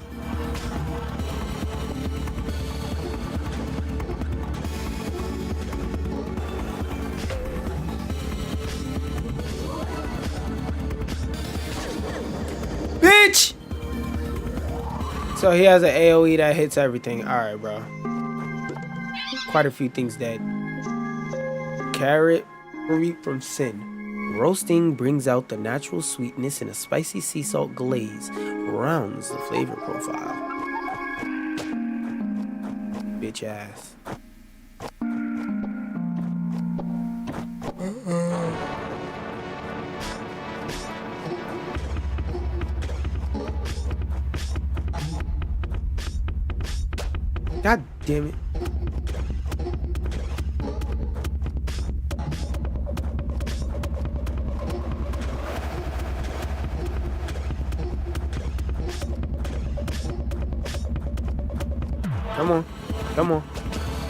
Bitch! So he has an AoE that hits everything. Alright, bro. Quite a few things dead. Carrot free from sin. Roasting brings out the natural sweetness in a spicy sea salt glaze. Rounds the flavor profile. Bitch ass. God damn it. Come on. Come on.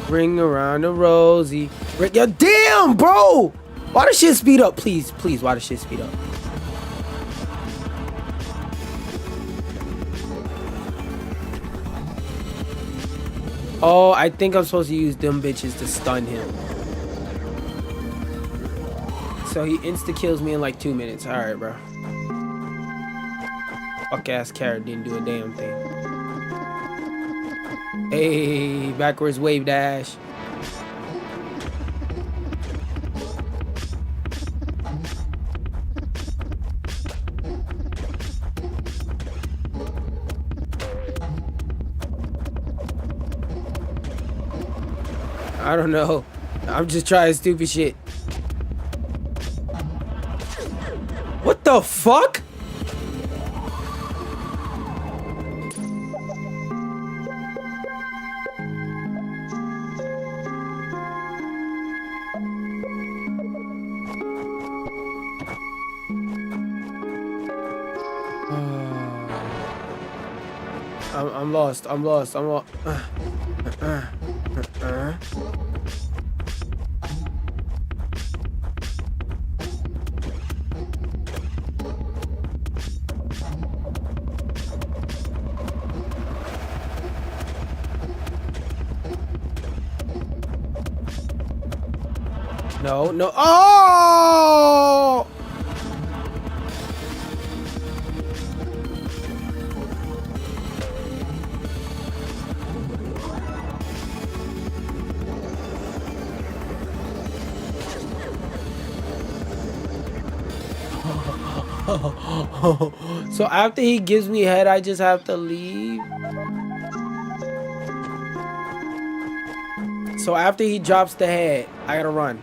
Ring around the Rosie. Yo, damn, bro! Why does shit speed up? Please, please, why does shit speed up? Oh, I think I'm supposed to use them bitches to stun him. So he insta-kills me in like 2 minutes. Alright, bro. Fuck-ass carrot didn't do a damn thing. Hey, backwards wave dash. I don't know. I'm just trying stupid shit. What the fuck? I'm lost. I'm lost. I'm lost. No, no. Oh! So after he gives me head, I just have to leave. So after he drops the head, I gotta run.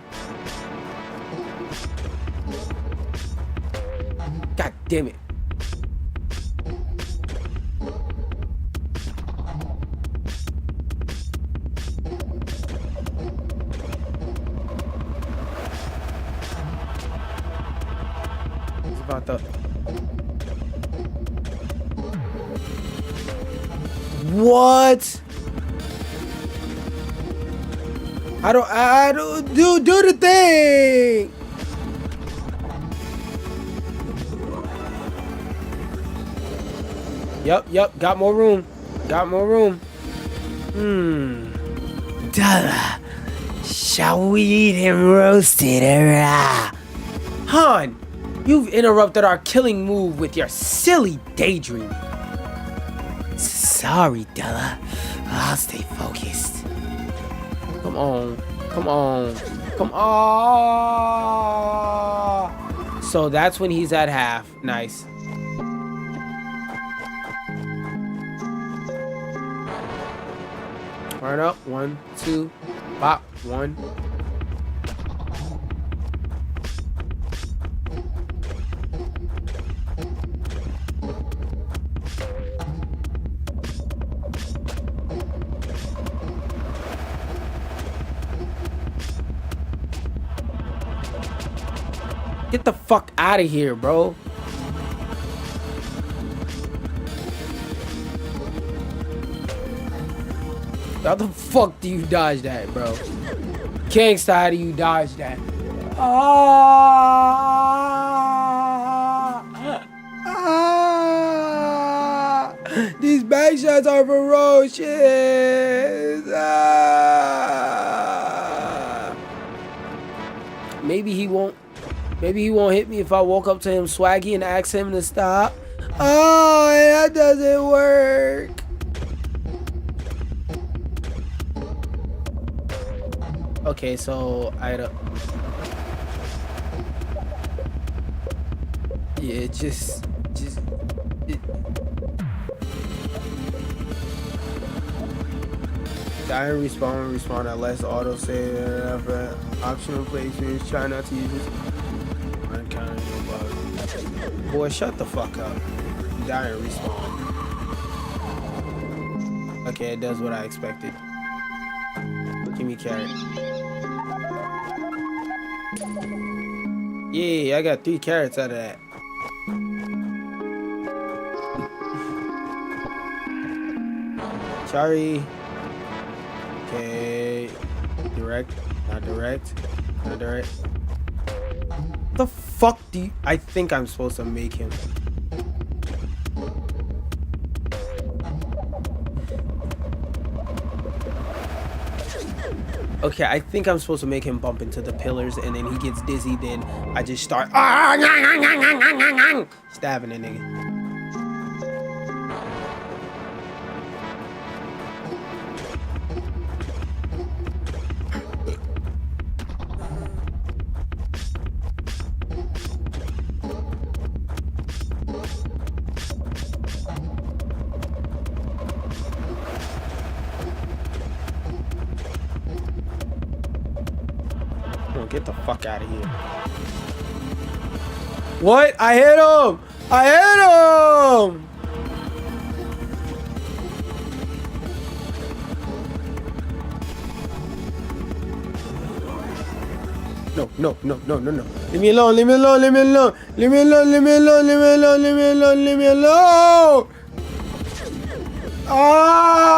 God damn it. It's about to... What? I don't do the thing. Yep, got more room. Duh. Shall we eat him roasted? Han, you've interrupted our killing move with your silly daydream. Sorry, Della. I'll stay focused. Come on. So that's when he's at half. Nice. Turn up. 1, 2. Pop. 1. Get the fuck out of here, bro. How the fuck do you dodge that, bro? Gangsta, how do you dodge that? These back shots are ferocious. Maybe he won't hit me if I walk up to him swaggy and ask him to stop. Oh, that doesn't work. Okay, so die and respawn at less auto save optional placements. Try not to use this. Boy, shut the fuck up. Die and respawn. Okay, it does what I expected. Give me carrot. Yeah, I got 3 carrots out of that. Sorry. Okay. Direct. Not direct. The fuck do you... I think I'm supposed to make him. Okay, I think I'm supposed to make him bump into the pillars, and then he gets dizzy, then I just start stabbing a nigga. Get the fuck out of here. What? I hit him! No. Leave me alone. Ah!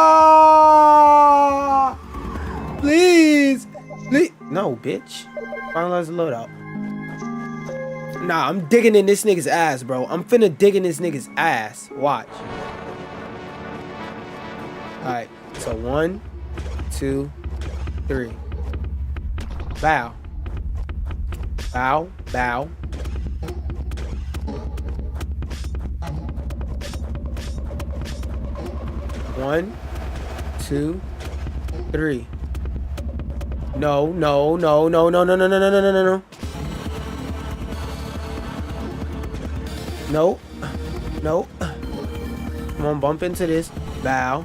Please. No, bitch. Finalize the loadout. Nah, I'm digging in this nigga's ass, bro. I'm finna dig in this nigga's ass. Watch. Alright, so 1, 2, 3. Bow. 1, 2, 3. No. No. Come on, bump into this. Bow.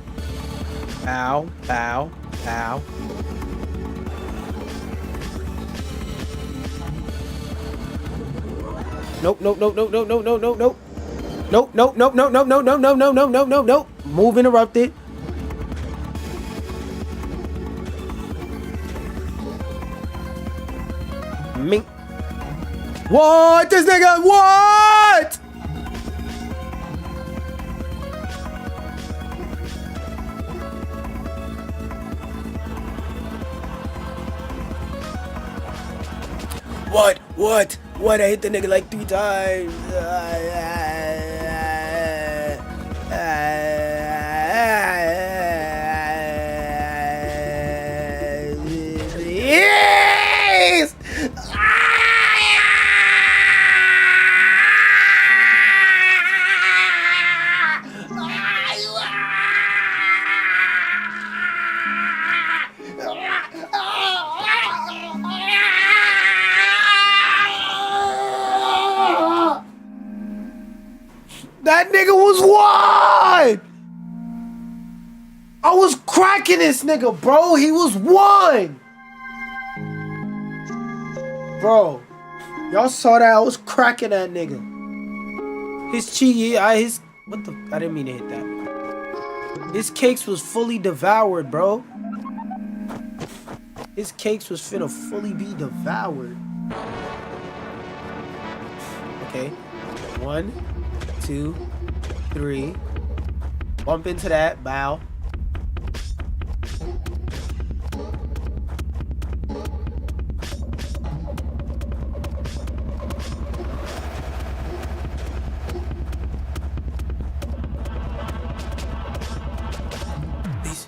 Nope. Move interrupted. Mink. What? This nigga, what? What? I hit the nigga like 3 times. Yes! That nigga was one! I was cracking this nigga, bro. He was one! Bro, y'all saw that? I was cracking that nigga. His cheek, I didn't mean to hit that. His cakes was fully devoured, bro. His cakes was finna fully be devoured. Okay. 1, 2, 3. Bump into that. Bow. Please.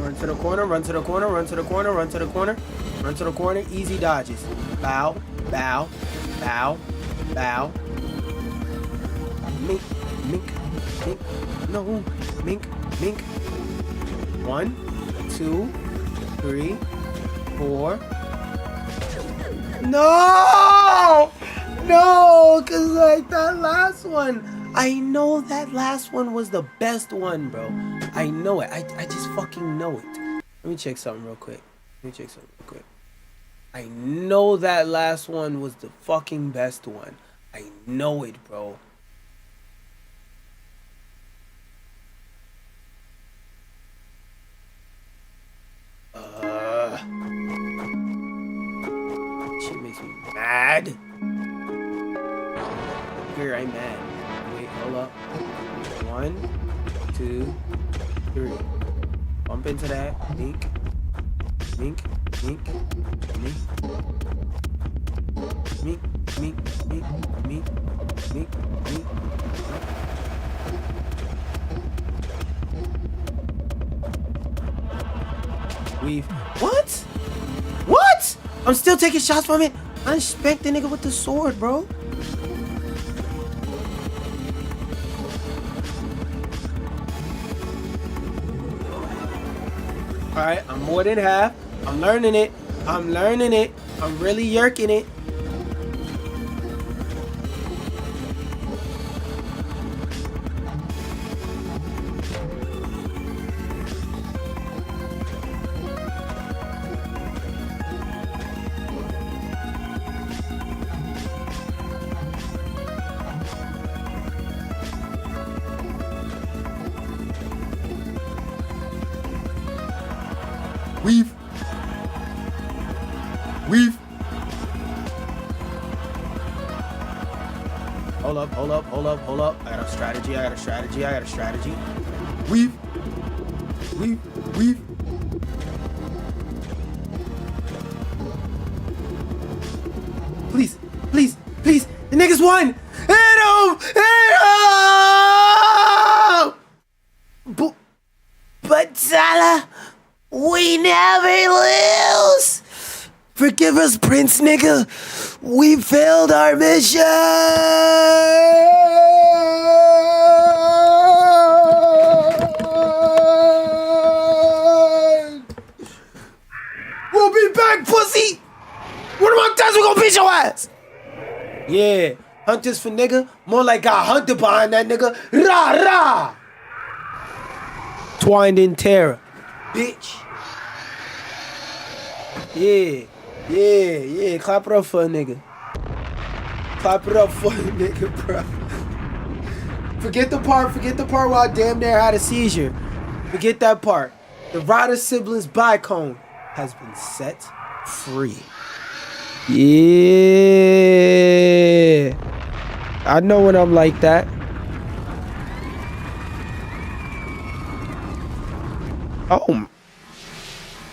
Run to the corner, run to the corner, run to the corner, run to the corner, run to the corner. Easy dodges. Bow. Mink. No, mink. 1, 2, 3, 4. No, cause like that last one, I know that last one was the best one, bro. I know it. I just fucking know it. Let me check something real quick. I know that last one was the fucking best one. I know it, bro. Shit makes me mad. Here, I'm mad. Wait, hold up. 1, 2, 3. Bump into that. Mink. Weave. What? I'm still taking shots from it. I just spanked the nigga with the sword, bro. Alright, I'm more than half. I'm learning it. I'm really yerking it. Weave. Hold up. I got a strategy. Weave. Please. The niggas won. Hit him. But Tala, we never lose. Forgive us, Prince nigga. We failed our mission. We'll be back, pussy. One of my times we gonna beat your ass. Yeah, hunters for nigga. More like got hunted behind that nigga. Rah. Twined in terror. Bitch. Yeah. Clap it up for a nigga. Bro. Forget the part where I damn near had a seizure. Forget that part. The Ryder siblings bicone has been set free. Yeah. I know when I'm like that. Oh,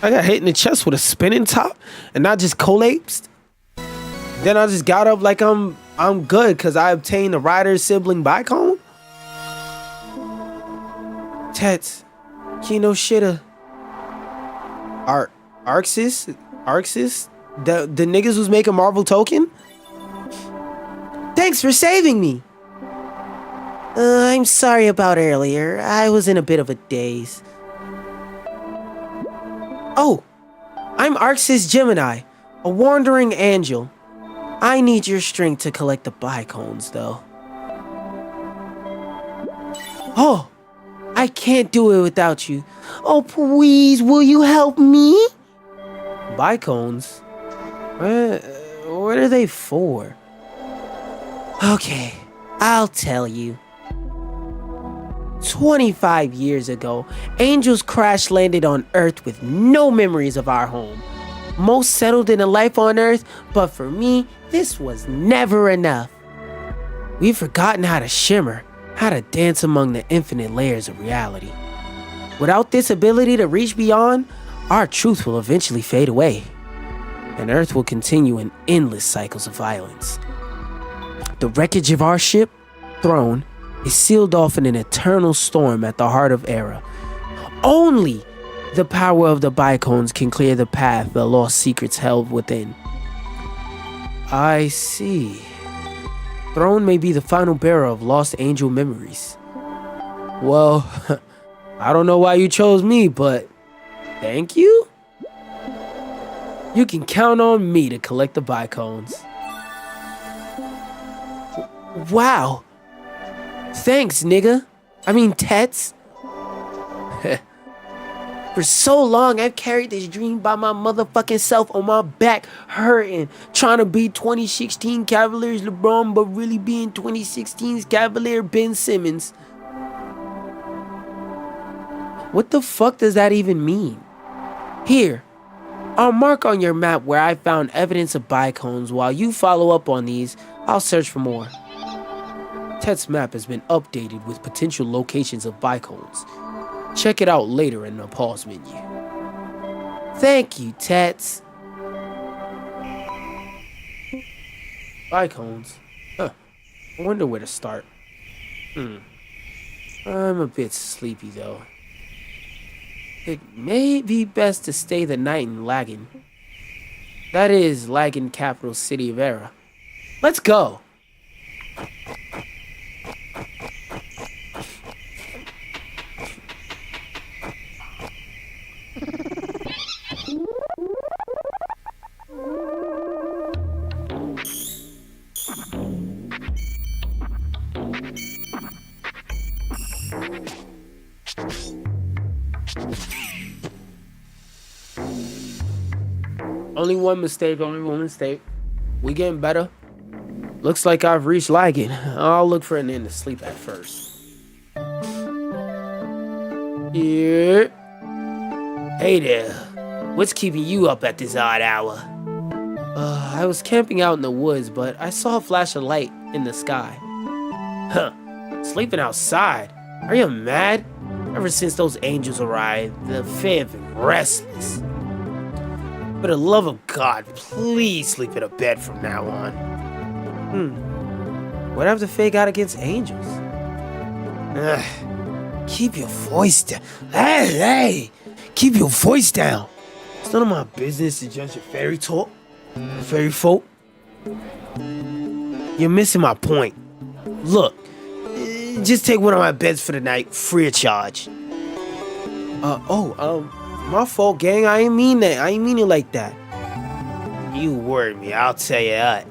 I got hit in the chest with a spinning top and not just collapsed. Then I just got up like I'm good because I obtained the rider's sibling bicone. Tets, Kino Shitta, Arxis, the niggas who's making Marvel Token. Thanks for saving me. I'm sorry about earlier. I was in a bit of a daze. Oh, I'm Arxis Gemini, a wandering angel. I need your strength to collect the bicones, though. Oh, I can't do it without you. Oh, please, will you help me? Bicones? What are they for? Okay, I'll tell you. 25 years ago, angels crash-landed on Earth with no memories of our home. Most settled in a life on Earth, but for me, this was never enough. We've forgotten how to shimmer, how to dance among the infinite layers of reality. Without this ability to reach beyond, our truth will eventually fade away, and Earth will continue in endless cycles of violence. The wreckage of our ship, Throne, is sealed off in an eternal storm at the heart of Era. Only the power of the bicones can clear the path the lost secrets held within. I see. Throne may be the final bearer of lost angel memories. Well, I don't know why you chose me, but thank you? You can count on me to collect the bicones. Wow. Thanks, nigga. I mean, Tets. For so long, I've carried this dream by my motherfucking self on my back, hurting, trying to be 2016 Cavaliers LeBron, but really being 2016's Cavalier Ben Simmons. What the fuck does that even mean? Here, I'll mark on your map where I found evidence of bicones. While you follow up on these, I'll search for more. Tet's map has been updated with potential locations of bicones. Check it out later in the pause menu. Thank you, Tets. Bicones? Huh. I wonder where to start. I'm a bit sleepy, though. It may be best to stay the night in Lagan. That is Lagan, capital city of Era. Let's go! Only one mistake. We getting better. Looks like I've reached Lagan. I'll look for an inn to sleep at first. Yeah. Hey there. What's keeping you up at this odd hour? I was camping out in the woods, but I saw a flash of light in the sky. Huh. Sleeping outside? Are you mad? Ever since those angels arrived, the Fae have been restless. For the love of God, please sleep in a bed from now on. What have the Fae got against angels? Keep your voice down. Hey! Keep your voice down. It's none of my business to judge your fairy talk. Fairy folk. You're missing my point. Look, just take one of my beds for the night, free of charge. My fault, gang. I ain't mean that. I ain't mean it like that. You worried me, I'll tell you that.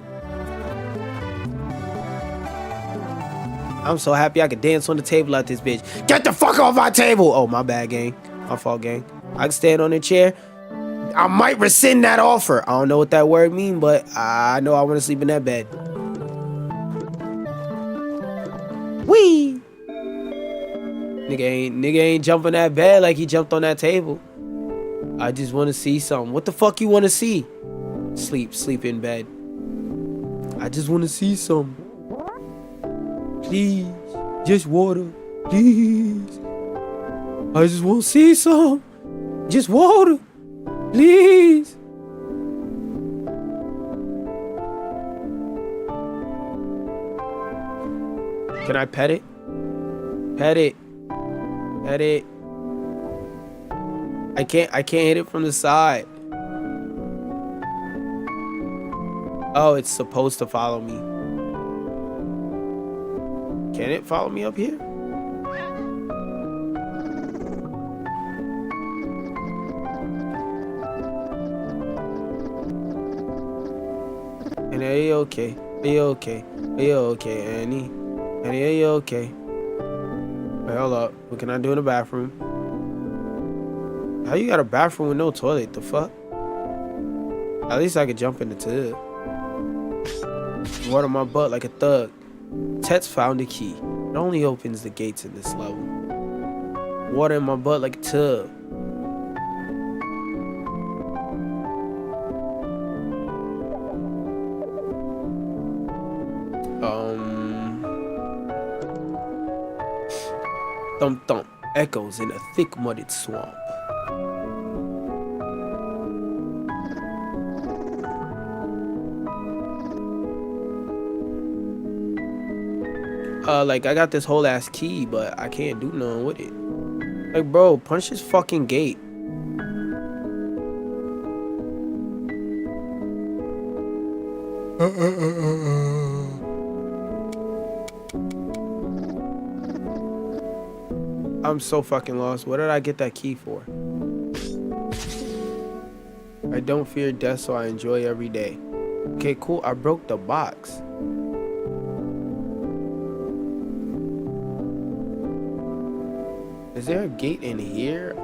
I'm so happy I could dance on the table at this bitch. Get the fuck off my table! Oh, my bad, gang. My fault, gang. I can stand on the chair. I might rescind that offer. I don't know what that word mean, but I know I want to sleep in that bed. Whee! Nigga ain't jumping that bed like he jumped on that table. I just want to see something. What the fuck you want to see? Sleep in bed. I just want to see something. Please, just water. Please. I just want to see something. Just water. Please. Can I pet it? Pet it. Pet it. I can't hit it from the side. Oh, it's supposed to follow me. Can it follow me up here? And are you okay? Are you okay? Are you okay, Annie? Annie, are you okay? Wait, hold up. What can I do in the bathroom? How you got a bathroom with no toilet? The fuck? At least I could jump in the tub. Water my butt like a thug. Tet's found a key. It only opens the gates in this level. Water in my butt like a tub. Thump thump echoes in a thick mudded swamp. Like I got this whole ass key, but I can't do nothing with it. Like, bro, punch this fucking gate. I'm so fucking lost. What did I get that key for? I don't fear death, so I enjoy every day. Okay, cool. I broke the box. Is there a gate in here?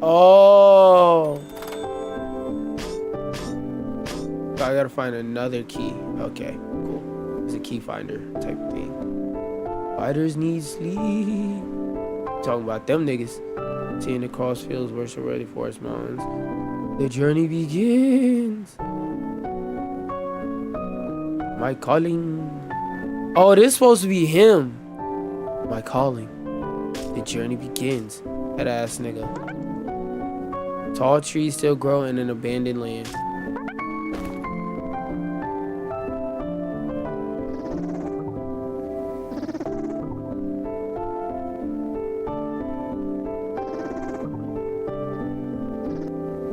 Oh! I gotta find another key. Okay, cool. It's a key finder type thing. Fighters need sleep. Talking about them niggas. Seeing the cross fields, worship ready forest mountains. The journey begins. My calling. Oh, this is supposed to be him. My calling. The journey begins. That ass nigga. Tall trees still grow in an abandoned land.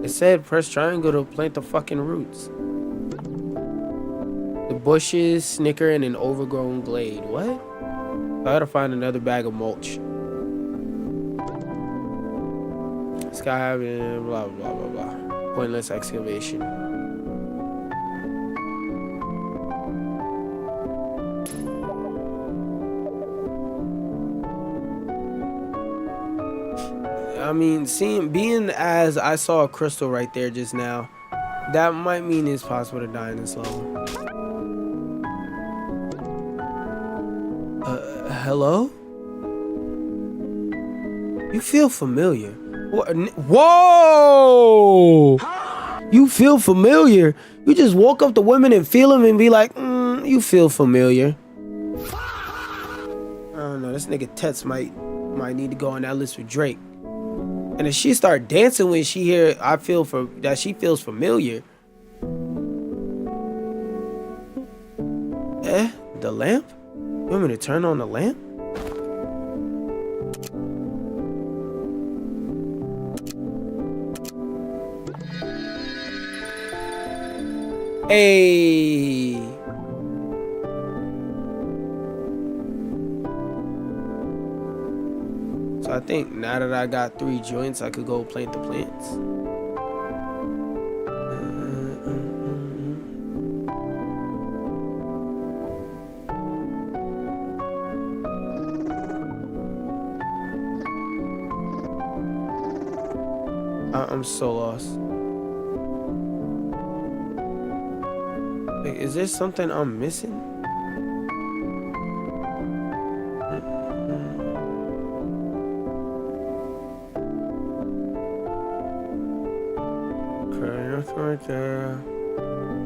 It said press triangle to plant the fucking roots. The bushes snicker in an overgrown glade. What? I gotta find another bag of mulch. Sky having blah blah blah blah. Pointless excavation. I mean, being as I saw a crystal right there just now, that might mean it's possible to die in this level. Hello? You feel familiar. Whoa! You feel familiar? You just walk up to women and feel them and be like, you feel familiar. I don't know. This nigga Tets might need to go on that list with Drake. And if she start dancing when she hear that she feels familiar. The lamp? You want me to turn on the lamp? Hey. So I think now that I got 3 joints, I could go plant the plants. I'm so lost. Like, is there something I'm missing? Nothing right there.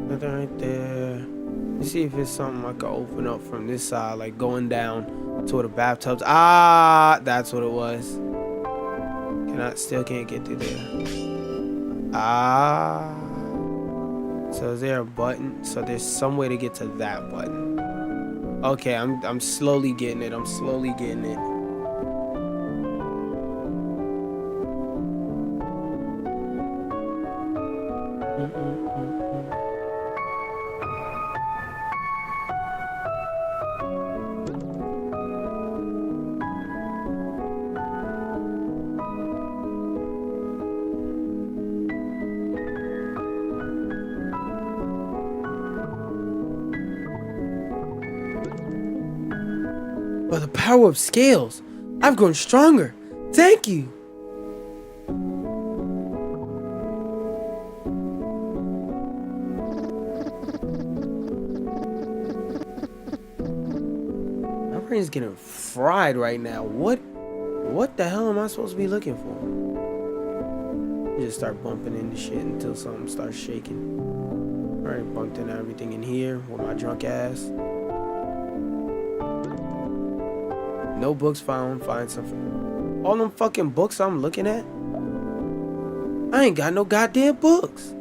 Nothing right there. Let's see if it's something I can open up from this side, like going down to the bathtubs. Ah, that's what it was. Still can't get through there. Ah. So is there a button? So there's some way to get to that button. Okay, I'm slowly getting it. I'm slowly getting it. By the power of scales, I've grown stronger. Thank you. My brain's getting fried right now. What the hell am I supposed to be looking for? Just start bumping into shit until something starts shaking. Alright, bumped into everything in here with my drunk ass. No books found. Find something. All them fucking books I'm looking at? I ain't got no goddamn books.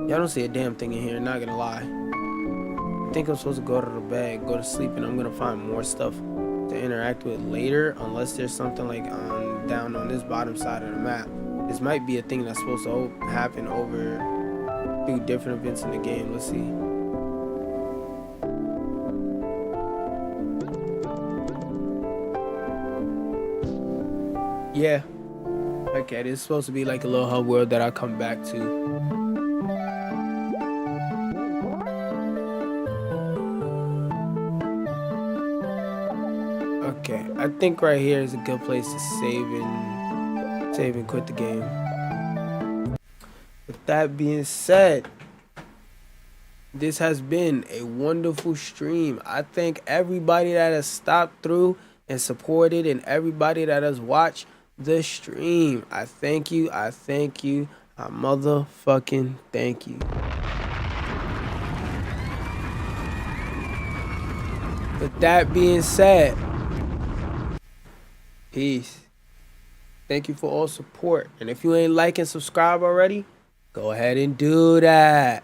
Y'all don't see a damn thing in here, not gonna lie. I think I'm supposed to go to the bed, go to sleep, and I'm gonna find more stuff to interact with later, unless there's something like down on this bottom side of the map. This might be a thing that's supposed to happen over through different events in the game. Let's see. Yeah. Okay, this is supposed to be like a little hub world that I come back to. Okay, I think right here is a good place to save and quit the game. With that being said, this has been a wonderful stream. I thank everybody that has stopped through and supported, and everybody that has watched the stream. I thank you. I thank you. I motherfucking thank you. With that being said, peace. Thank you for all support. And if you ain't like and subscribe already, go ahead and do that.